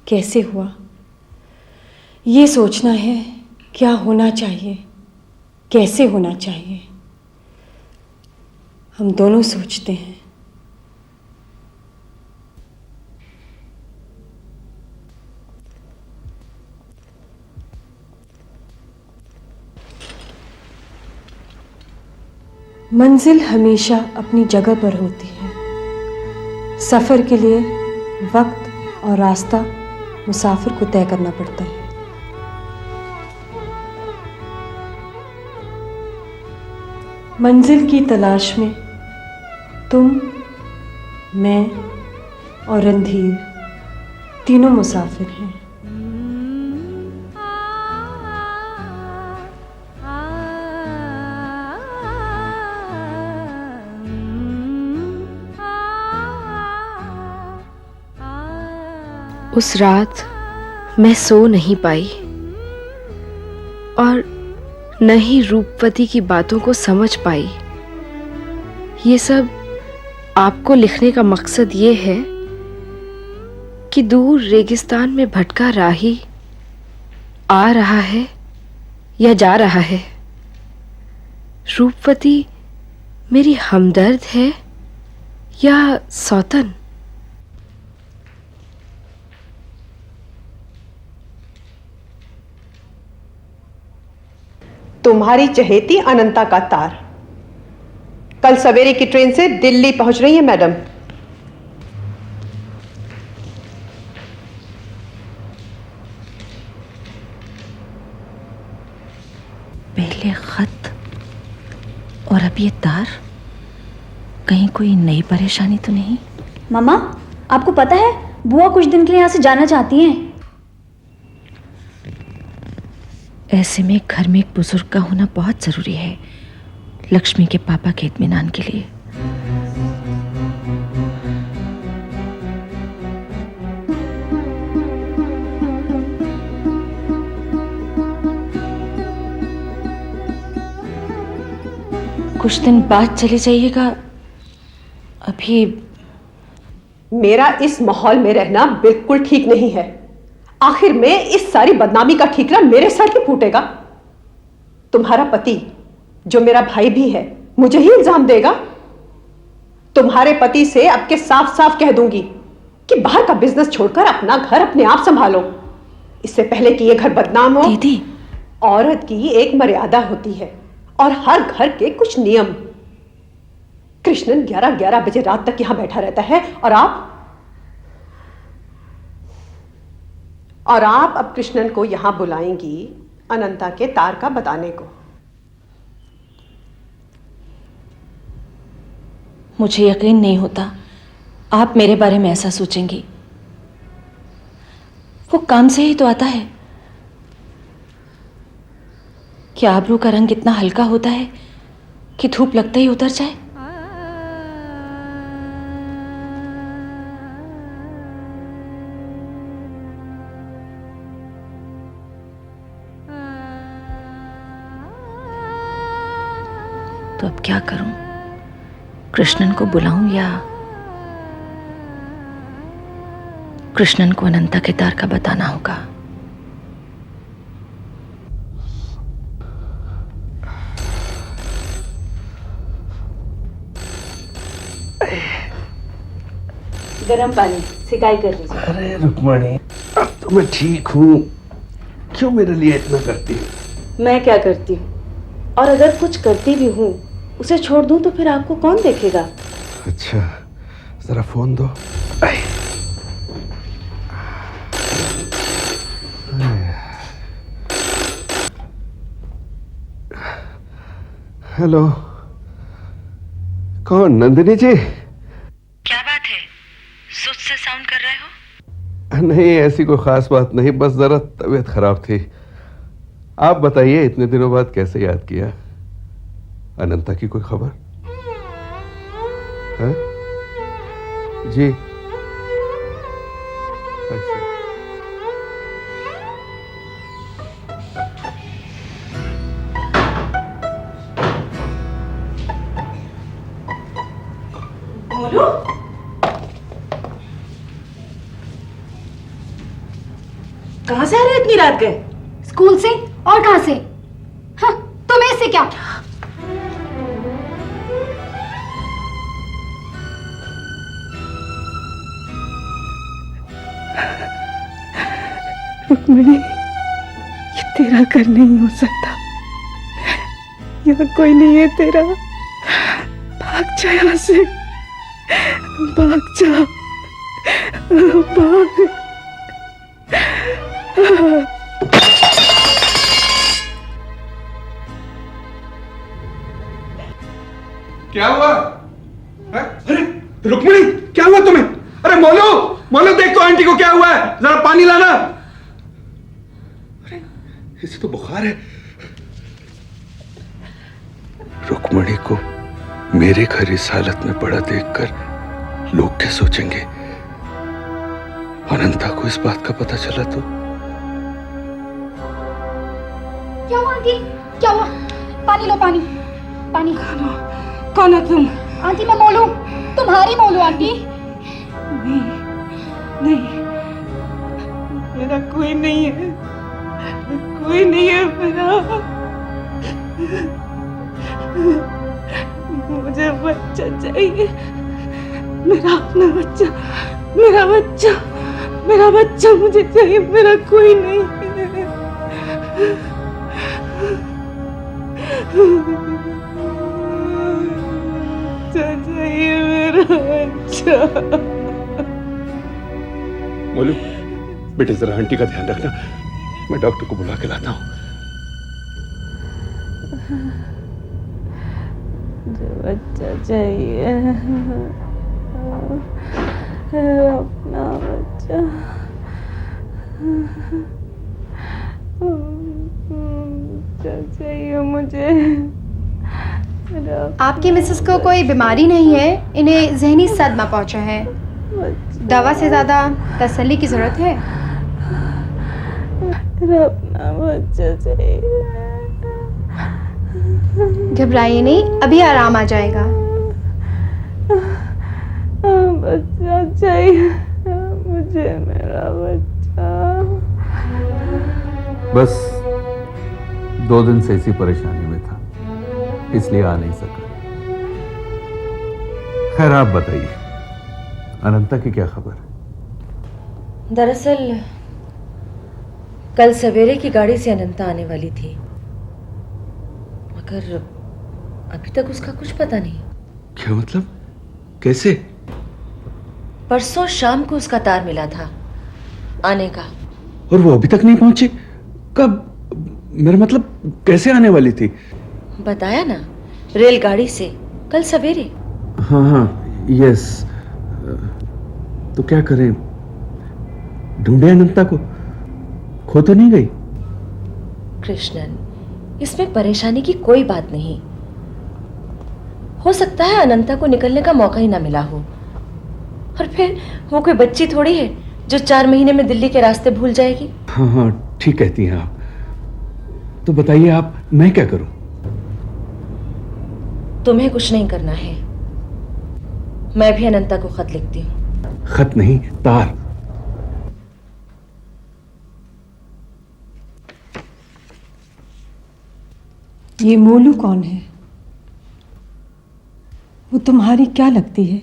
कैसे हुआ। ये सोचना है क्या होना चाहिए, कैसे होना चाहिए। हम दोनों सोचते हैं। मंजिल हमेशा अपनी जगह पर होती है। सफ़र के लिए वक्त और रास्ता मुसाफिर को तय करना पड़ता है। मंजिल की तलाश में तुम, मैं और रणधीर तीनों मुसाफिर हैं। उस रात मैं सो नहीं पाई और न ही रूपवती की बातों को समझ पाई। ये सब आपको लिखने का मकसद ये है कि दूर रेगिस्तान में भटका राही आ रहा है या जा रहा है। रूपवती मेरी हमदर्द है या सौतन। तुम्हारी चहेती अनंता का तार कल सवेरे की ट्रेन से दिल्ली पहुंच रही है मैडम। पहले खत और अब ये तार, कहीं कोई नई परेशानी तो नहीं? मामा, आपको पता है बुआ कुछ दिन के लिए यहाँ से जाना चाहती हैं। ऐसे में घर में एक बुजुर्ग का होना बहुत जरूरी है, लक्ष्मी के पापा के इत्मीनान के लिए। कुछ दिन बाद चले जाइएगा। अभी मेरा इस माहौल में रहना बिल्कुल ठीक नहीं है। आखिर में इस सारी बदनामी का ठीकरा मेरे सर पे फूटेगा। तुम्हारा पति, जो मेरा भाई भी है, मुझे ही इल्जाम देगा। तुम्हारे पति से अब के साफ साफ कह दूंगी कि बाहर का बिजनेस छोड़कर अपना घर अपने आप संभालो, इससे पहले कि यह घर बदनाम हो। दीदी, औरत की एक मर्यादा होती है और हर घर के कुछ नियम। कृष्णन 11-11 बजे रात तक यहां बैठा रहता है और आप अब कृष्णन को यहां बुलाएंगी अनंता के तार का बताने को। मुझे यकीन नहीं होता आप मेरे बारे में ऐसा सोचेंगी। वो काम से ही तो आता है। क्या आबरू का रंग इतना हल्का होता है कि धूप लगते ही उतर जाए? तो अब क्या करूं? कृष्णन को बुलाऊं या कृष्णन को अनंता के तार का बताना होगा? गरम पानी सिकाई कर लीजिए। अरे रुक्मणी, अब तो मैं ठीक हूँ, क्यों मेरे लिए इतना करती है? मैं क्या करती हूँ, और अगर कुछ करती भी हूँ उसे छोड़ दूँ तो फिर आपको कौन देखेगा? अच्छा, जरा फोन दो। हेलो, कौन? नंदिनी जी? क्या बात है, सुस्त से साउंड कर रहे हो? नहीं, ऐसी कोई खास बात नहीं, बस जरा तबीयत खराब थी। आप बताइए, इतने दिनों बाद कैसे याद किया? अनंता की कोई खबर है? जी, अच्छा। बोलो। कहाँ से आ रहे इतनी रात गए? स्कूल से, और कहां से? हाँ, तुम्हें इससे क्या? रुक्मिणी, ये तेरा घर नहीं हो सकता। यहाँ कोई नहीं है तेरा। भाग जा यहाँ से, भाग जा, भाग। क्या हुआ? अरे रुक्मिणी, क्या हुआ तुम्हें? अरे मोलू, मोलू देख तो आंटी को क्या हुआ है, जरा पानी लाना। अरे इसे तो बुखार है। रुक्मिणी को मेरे घर इस हालत में पड़ा देखकर लोग क्या सोचेंगे? अनंता को इस बात का पता चला तो? क्या हुआ आंटी? क्या हुआ? पानी लो, पानी, पानी। कौन है तुम? आंटी मैं मोलू, तुम्हारी मोलू आंटी। नहीं, नहीं, मेरा कोई नहीं है, कोई नहीं है मेरा। मुझे बच्चा चाहिए, मेरा अपना बच्चा, मेरा बच्चा, मेरा बच्चा मुझे चाहिए, मेरा कोई नहीं है। चाहिए मेरा बच्चा। मोलू बेटे, जरा आंटी का ध्यान रखना, मैं डॉक्टर को बुला के लाता हूँ। बच्चा चाहिए, अपना बच्चा। बच्चा चाहिए मुझे। आपकी मिसेस को कोई बीमारी नहीं है, इन्हें जहनी सदमा पहुंचा है। दवा से ज्यादा तसल्ली की जरूरत है। अपना बच्चा चाहिए। घबराइए नहीं, अभी आराम आ जाएगा। बच्चा चाहिए मुझे, मेरा बच्चा। बस 2 दिन से इसी परेशानी में था, इसलिए आ नहीं सका। खैर आप बताइए, अनंता की क्या खबर? दरअसल कल सवेरे की गाड़ी से अनंता आने वाली थी, मगर अभी तक उसका कुछ पता नहीं। क्या मतलब? कैसे? परसों शाम को उसका तार मिला था आने का। और वो अभी तक नहीं पहुंची? कब? मेरा मतलब कैसे आने वाली थी? बताया ना, रेलगाड़ी से, कल सवेरे। हाँ हाँ, यस। तो क्या करें? ढूंढे अनंता को? खो तो नहीं गई? कृष्णन, इसमें परेशानी की कोई बात नहीं। हो सकता है अनंता को निकलने का मौका ही ना मिला हो, और फिर वो कोई बच्ची थोड़ी है जो 4 महीने में दिल्ली के रास्ते भूल जाएगी। हाँ हाँ, ठीक कहती हैं आप। तो बताइए आप, मैं क्या करूं? तुम्हें कुछ नहीं करना है। मैं भी अनंता को खत लिखती हूँ। खत नहीं, तार। ये मोलू कौन है? वो तुम्हारी क्या लगती है?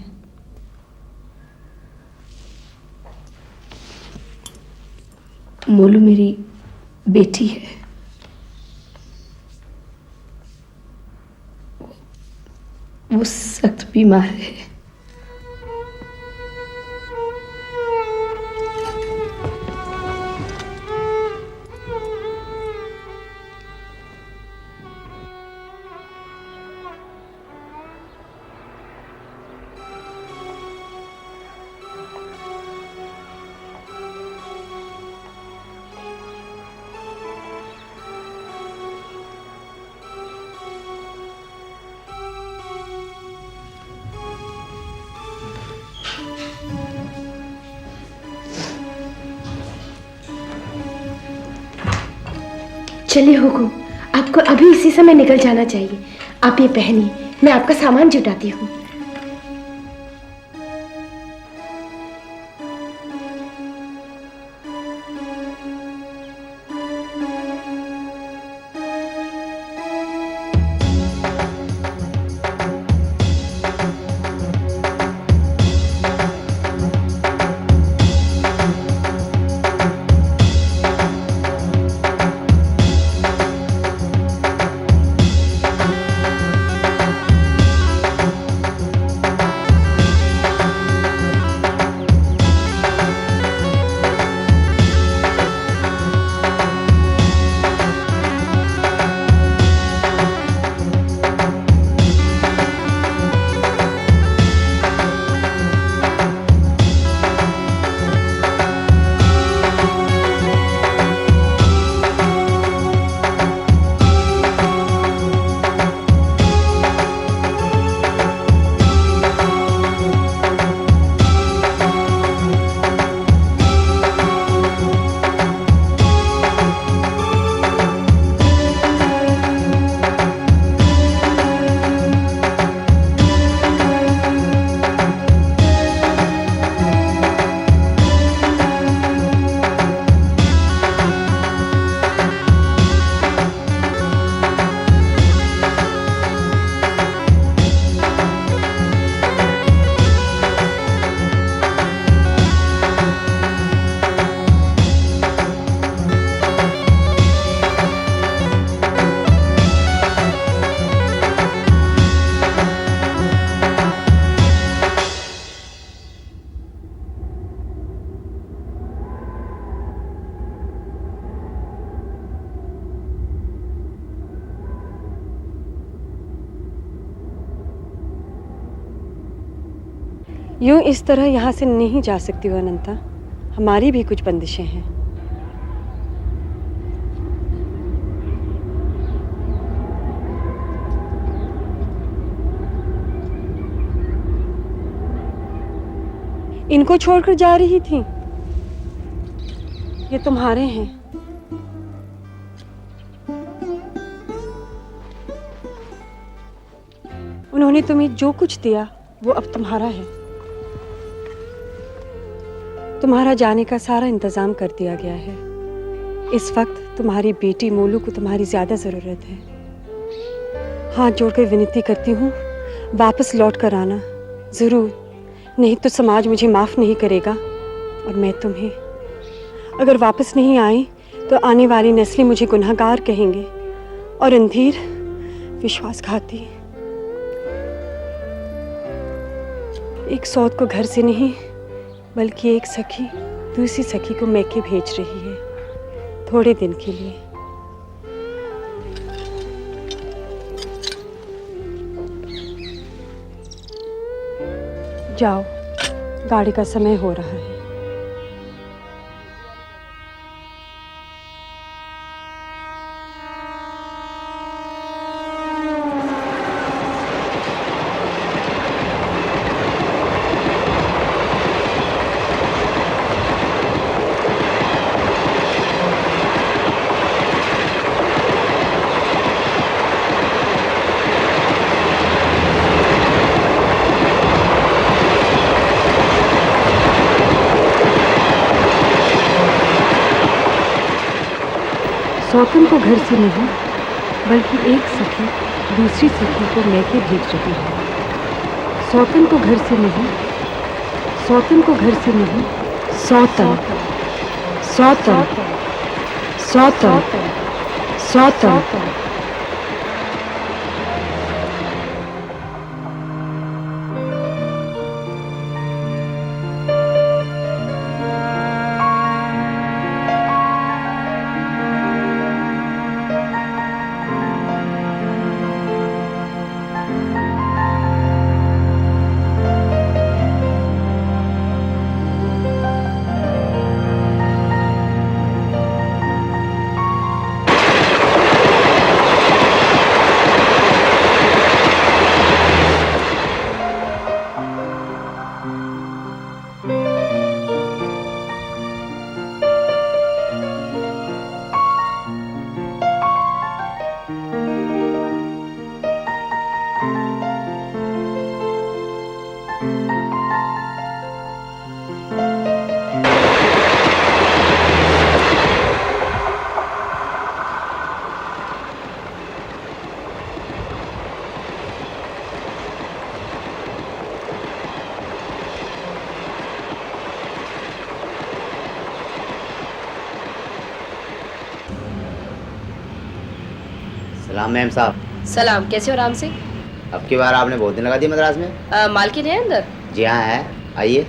मोलू मेरी बेटी है। वो सख्त बीमार है। चलिए हुकुम, आपको अभी इसी समय निकल जाना चाहिए। आप ये पहनिए, मैं आपका सामान जुटाती हूँ। यूं इस तरह यहाँ से नहीं जा सकती हो अनंता। हमारी भी कुछ बंदिशें हैं। इनको छोड़कर जा रही थी? ये तुम्हारे हैं। उन्होंने तुम्हें जो कुछ दिया वो अब तुम्हारा है। तुम्हारा जाने का सारा इंतजाम कर दिया गया है। इस वक्त तुम्हारी बेटी मोलू को तुम्हारी ज्यादा जरूरत है। हाथ जोड़कर विनती करती हूँ, वापस लौट कर आना जरूर, नहीं तो समाज मुझे माफ नहीं करेगा और मैं तुम्हें। अगर वापस नहीं आई तो आने वाली नस्लें मुझे गुनहगार कहेंगे और रणधीर विश्वासघाती। एक सौत को घर से नहीं बल्कि एक सखी दूसरी सखी को मैके भेज रही है, थोड़े दिन के लिए। जाओ, गाड़ी का समय हो रहा है। सौतन को घर से नहीं बल्कि एक सखी दूसरी सखी को मैके भेज रही है। सौतन को घर से नहीं, सौतन को घर से नहीं, सौतन सौतन सौतन सौतन। सलाम मैम साहब। सलाम, कैसे हो राम सिंह? अब की बार आपने बहुत दिन लगा दिया मद्रास में। मालकिन है अंदर? जी हाँ है, आइए।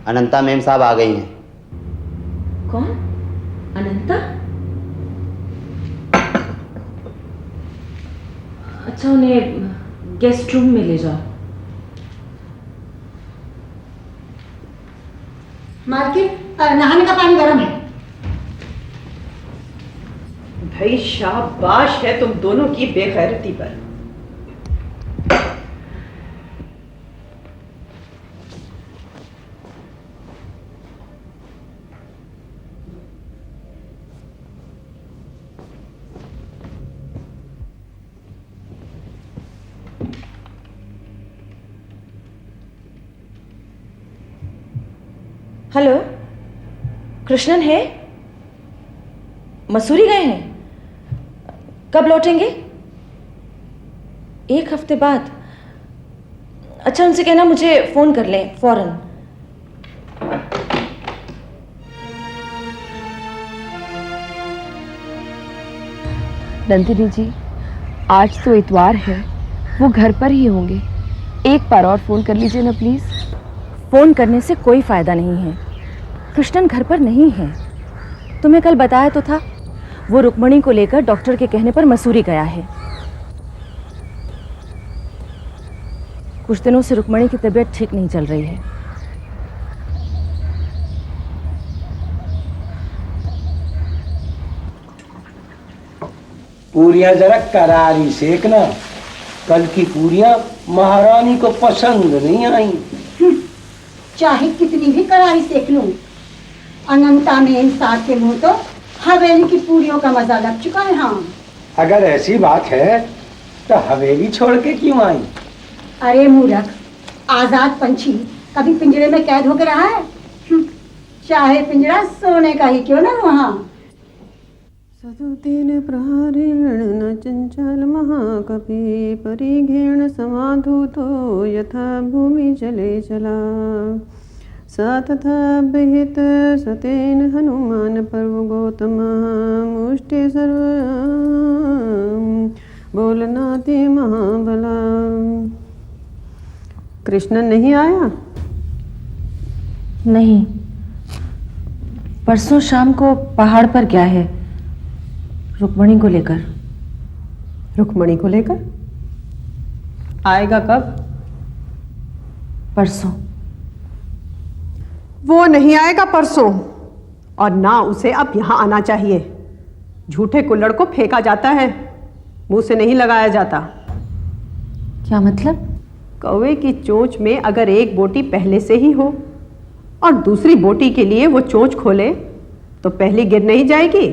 अनंता मैम साहब आ गई हैं। कौन? अनंता? अच्छा, उन्हें गेस्ट रूम में ले जाओ। मालकिन, नहाने का पानी गर्म है। भाई शाबाश है तुम दोनों की बेगैरती पर। हेलो, कृष्णन है? मसूरी गए हैं? कब लौटेंगे? 1 हफ्ते बाद? अच्छा, उनसे कहना मुझे फोन कर लें फौरन। नंदिनी जी, आज तो इतवार है, वो घर पर ही होंगे। एक बार और फोन कर लीजिए ना प्लीज। फोन करने से कोई फायदा नहीं है, कृष्णन घर पर नहीं है। तुम्हें कल बताया तो था, वो रुक्मणी को लेकर डॉक्टर के कहने पर मसूरी गया है। कुछ दिनों से रुक्मणी की तबीयत ठीक नहीं चल रही है। पूरियां जरा करारी सेकना, कल की पूरियां महारानी को पसंद नहीं आई। चाहे कितनी भी करारी सेक लूं, अनंता में इंसाफ के मुंह तो हवेली की पूरियों का मजा लग चुका है। हाँ, अगर ऐसी बात है तो हवेली छोड़ के क्यों आई? अरे मूर्ख, आजाद पंछी कभी पिंजरे में कैद होकर रहा है? चाहे पिंजरा सोने का ही क्यों ना वहाँ। सदुतीन प्रहारेण न चंचल महाकपि परिघेण समाधूतो यथा भूमि जले चला सा तथा विहित सतेन हनुमान पर्व गौतम मुष्टि सर्व बोलनाति महाबला। कृष्ण नहीं आया? नहीं, परसों शाम को पहाड़ पर गया है रुक्मणी को लेकर। रुक्मणी को लेकर? आएगा कब? परसों। वो नहीं आएगा परसों, और ना उसे अब यहां आना चाहिए। झूठे कुल्हड़ को फेंका जाता है, मुंह से नहीं लगाया जाता। क्या मतलब? कौवे की चोंच में अगर एक बोटी पहले से ही हो और दूसरी बोटी के लिए वो चोंच खोले तो पहली गिर नहीं जाएगी।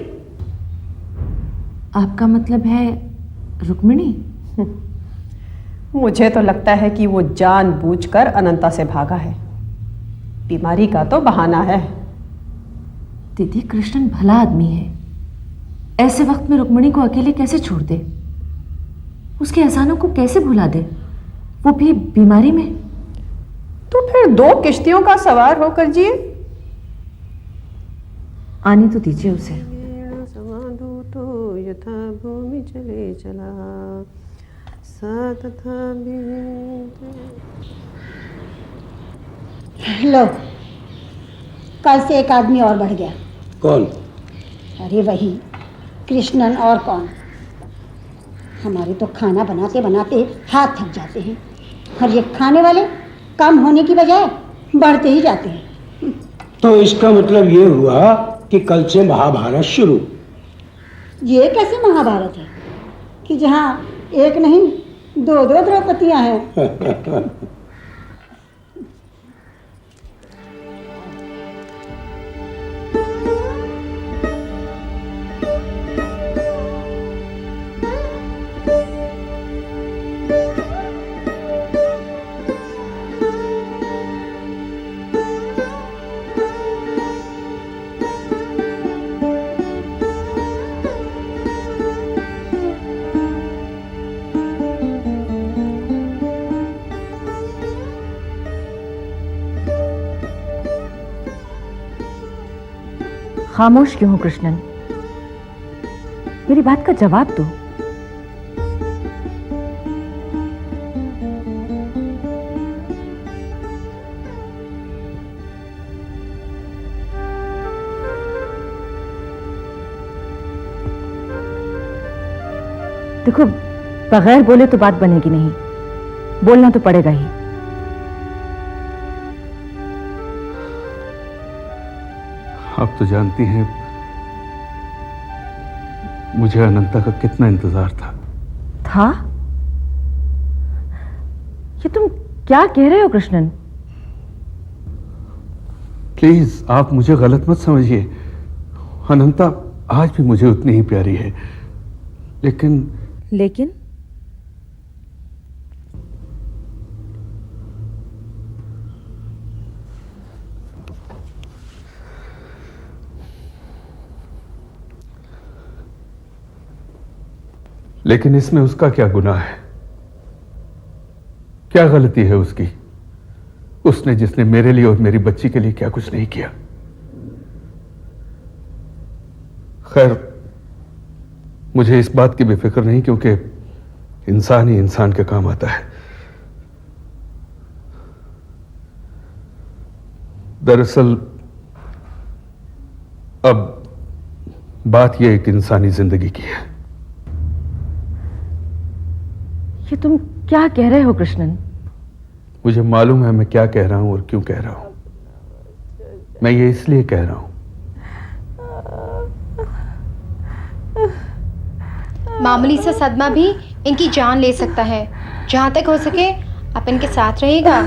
आपका मतलब है रुक्मिणी? मुझे तो लगता है कि वो जानबूझकर अनंता से भागा है। बीमारी का तो बहाना है। दीदी, कृष्णन भला आदमी है, ऐसे वक्त में रुक्मिणी को अकेले कैसे छोड़ दे? उसके एहसानों को कैसे भुला दे, वो भी बीमारी में? तो फिर 2 किश्तियों का सवार होकर जिए। आने तो दीजिए उसे। तो यथा भूमि चले चला तथा लो, कल से एक आदमी और बढ़ गया। कौन? अरे वही कृष्णन, और कौन। हमारे तो खाना बनाते बनाते हाथ थक जाते हैं, और ये खाने वाले कम होने की बजाय बढ़ते ही जाते हैं। तो इसका मतलब ये हुआ कि कल से महाभारत शुरू। ये कैसे महाभारत है कि जहाँ एक नहीं 2-2 द्रौपदियाँ हैं। खामोश क्यों हो कृष्णन? मेरी बात का जवाब दो। देखो, बगैर बोले तो बात बनेगी नहीं, बोलना तो पड़ेगा ही। आप तो जानती हैं मुझे अनंता का कितना इंतजार था। ये तुम क्या कह रहे हो कृष्णन? प्लीज आप मुझे गलत मत समझिए। अनंता आज भी मुझे उतनी ही प्यारी है, लेकिन लेकिन इसमें उसका क्या गुनाह है? क्या गलती है उसकी? उसने जिसने मेरे लिए और मेरी बच्ची के लिए क्या कुछ नहीं किया। खैर, मुझे इस बात की भी फिक्र नहीं, क्योंकि इंसान ही इंसान के काम आता है। दरअसल अब बात यह एक इंसानी जिंदगी की है। ये तुम क्या कह रहे हो कृष्णन? मुझे मालूम है मैं क्या कह रहा हूं और क्यों कह रहा हूं। मैं ये इसलिए कह रहा हूं, मामूली सा सदमा भी इनकी जान ले सकता है। जहां तक हो सके आप इनके साथ रहिएगा।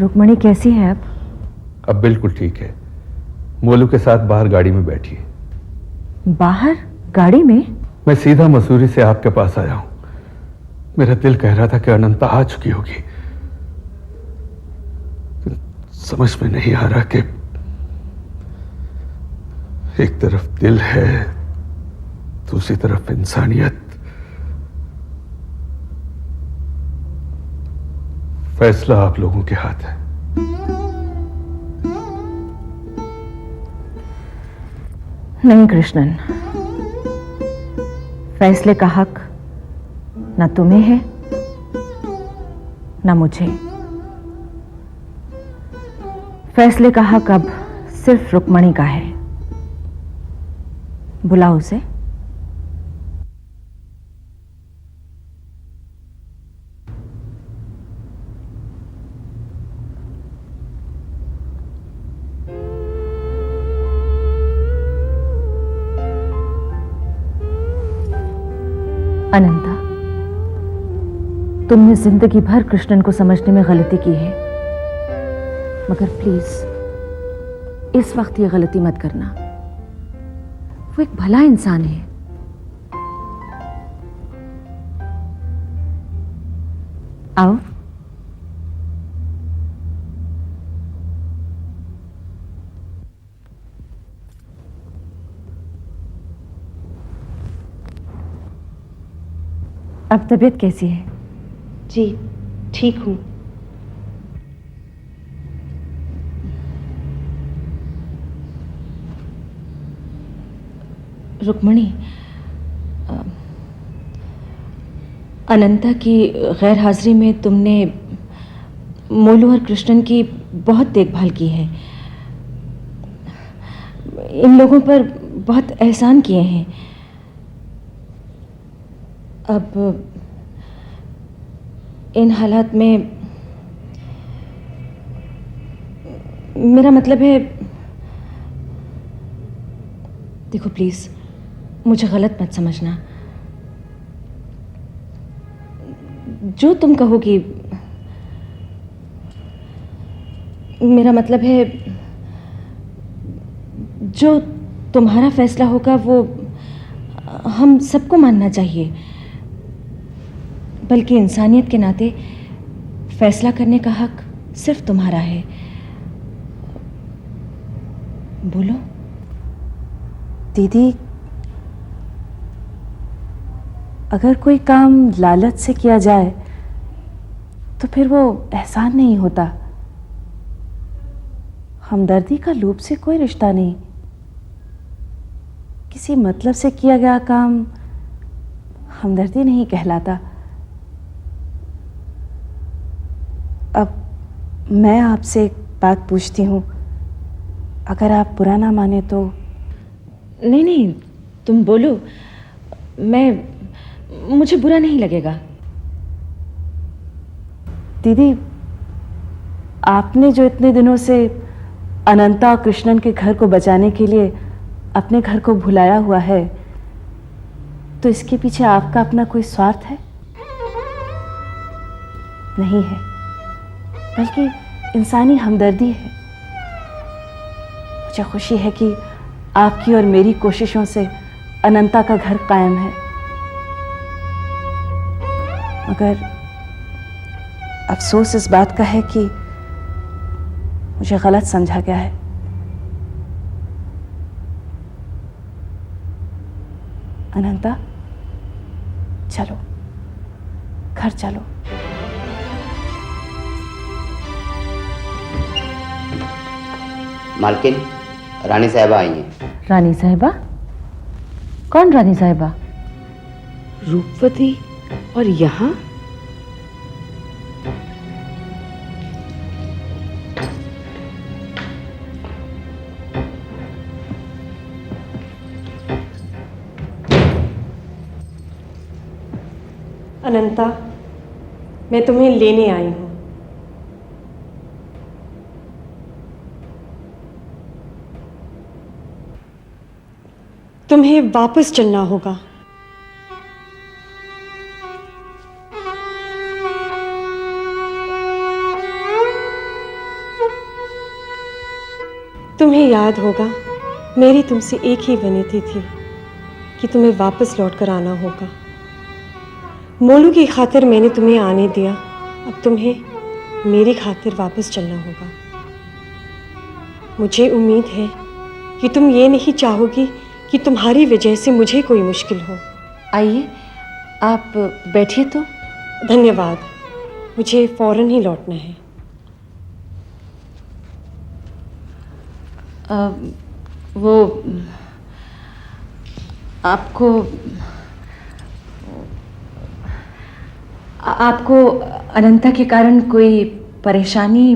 रुक्मणी कैसी है अब? अब बिल्कुल ठीक है। मोलू के साथ बाहर गाड़ी में बैठी है। बाहर गाड़ी में? मैं सीधा मसूरी से आपके पास आया हूं। मेरा दिल कह रहा था कि अनंता आ चुकी होगी। समझ में नहीं आ रहा कि एक तरफ दिल है, दूसरी तरफ इंसानियत। फैसला आप लोगों के हाथ है। नहीं कृष्णन, फैसले का हक ना तुम्हें है ना मुझे। फैसले का हक अब सिर्फ रुक्मणी का है। बुलाओ उसे। अनंता, तुमने जिंदगी भर कृष्णन को समझने में गलती की है, मगर प्लीज इस वक्त ये गलती मत करना। वो एक भला इंसान है। आओ। अब तबीयत कैसी है? जी ठीक हूँ। रुक्मणी, अनंता की गैर हाजिरी में तुमने मोलू और कृष्णन की बहुत देखभाल की है। इन लोगों पर बहुत एहसान किए हैं। अब इन हालात में मेरा मतलब है, देखो प्लीज मुझे गलत मत समझना। जो तुम कहोगी, मेरा मतलब है जो तुम्हारा फैसला होगा वो हम सबको मानना चाहिए। बल्कि इंसानियत के नाते फैसला करने का हक सिर्फ तुम्हारा है। बोलो। दीदी, अगर कोई काम लालच से किया जाए तो फिर वो एहसान नहीं होता। हमदर्दी का लूप से कोई रिश्ता नहीं। किसी मतलब से किया गया काम हमदर्दी नहीं कहलाता। अब मैं आपसे एक बात पूछती हूँ, अगर आप बुरा ना माने तो। नहीं नहीं, तुम बोलो, मुझे बुरा नहीं लगेगा। दीदी, आपने जो इतने दिनों से अनंता और कृष्णन के घर को बचाने के लिए अपने घर को भुलाया हुआ है, तो इसके पीछे आपका अपना कोई स्वार्थ है? नहीं है, बल्कि इंसानी हमदर्दी है। मुझे खुशी है कि आपकी और मेरी कोशिशों से अनंता का घर कायम है, मगर अफसोस इस बात का है कि मुझे गलत समझा गया है। अनंता, चलो घर चलो। मालकिन, रानी साहिबा आई हैं। रानी साहिबा? कौन रानी साहिबा? रूपवती और यहाँ? अनंता, मैं तुम्हें लेने आई हूँ। तुम्हें वापस चलना होगा। तुम्हें याद होगा, मेरी तुमसे एक ही विनती थी कि तुम्हें वापस लौटकर आना होगा। मोलू की खातिर मैंने तुम्हें आने दिया, अब तुम्हें मेरी खातिर वापस चलना होगा। मुझे उम्मीद है कि तुम ये नहीं चाहोगी कि तुम्हारी वजह से मुझे कोई मुश्किल हो। आइए, आप बैठिए तो। धन्यवाद, मुझे फौरन ही लौटना है। वो आपको अनंता के कारण कोई परेशानी?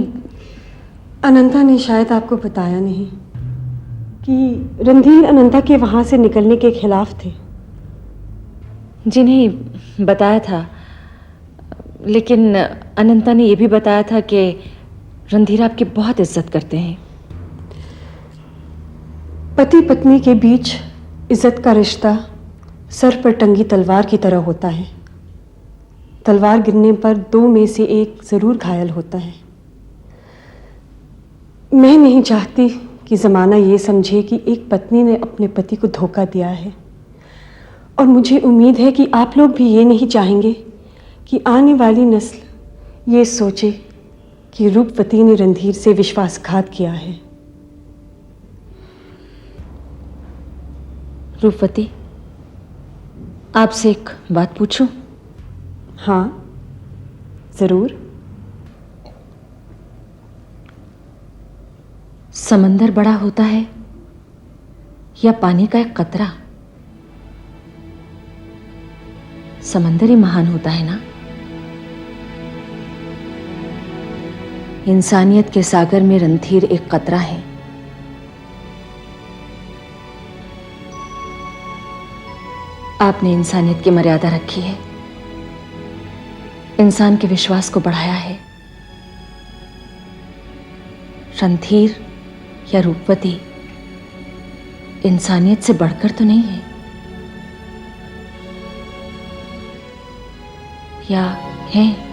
अनंता ने शायद आपको बताया नहीं कि रणधीर अनंता के वहाँ से निकलने के खिलाफ थे। जी नहीं, बताया था, लेकिन अनंता ने यह भी बताया था कि रणधीर आपकी बहुत इज्जत करते हैं। पति पत्नी के बीच इज्जत का रिश्ता सर पर टंगी तलवार की तरह होता है। तलवार गिरने पर दो में से एक जरूर घायल होता है। मैं नहीं चाहती कि ज़माना ये समझे कि एक पत्नी ने अपने पति को धोखा दिया है, और मुझे उम्मीद है कि आप लोग भी ये नहीं चाहेंगे कि आने वाली नस्ल ये सोचे कि रूपवती ने रणधीर से विश्वासघात किया है। रूपवती, आपसे एक बात पूछूं? हाँ, जरूर। समंदर बड़ा होता है या पानी का एक कतरा? समंदर ही महान होता है ना। इंसानियत के सागर में रणधीर एक कतरा है। आपने इंसानियत की मर्यादा रखी है, इंसान के विश्वास को बढ़ाया है। रणधीर या रूपवती इंसानियत से बढ़कर तो नहीं है, या है?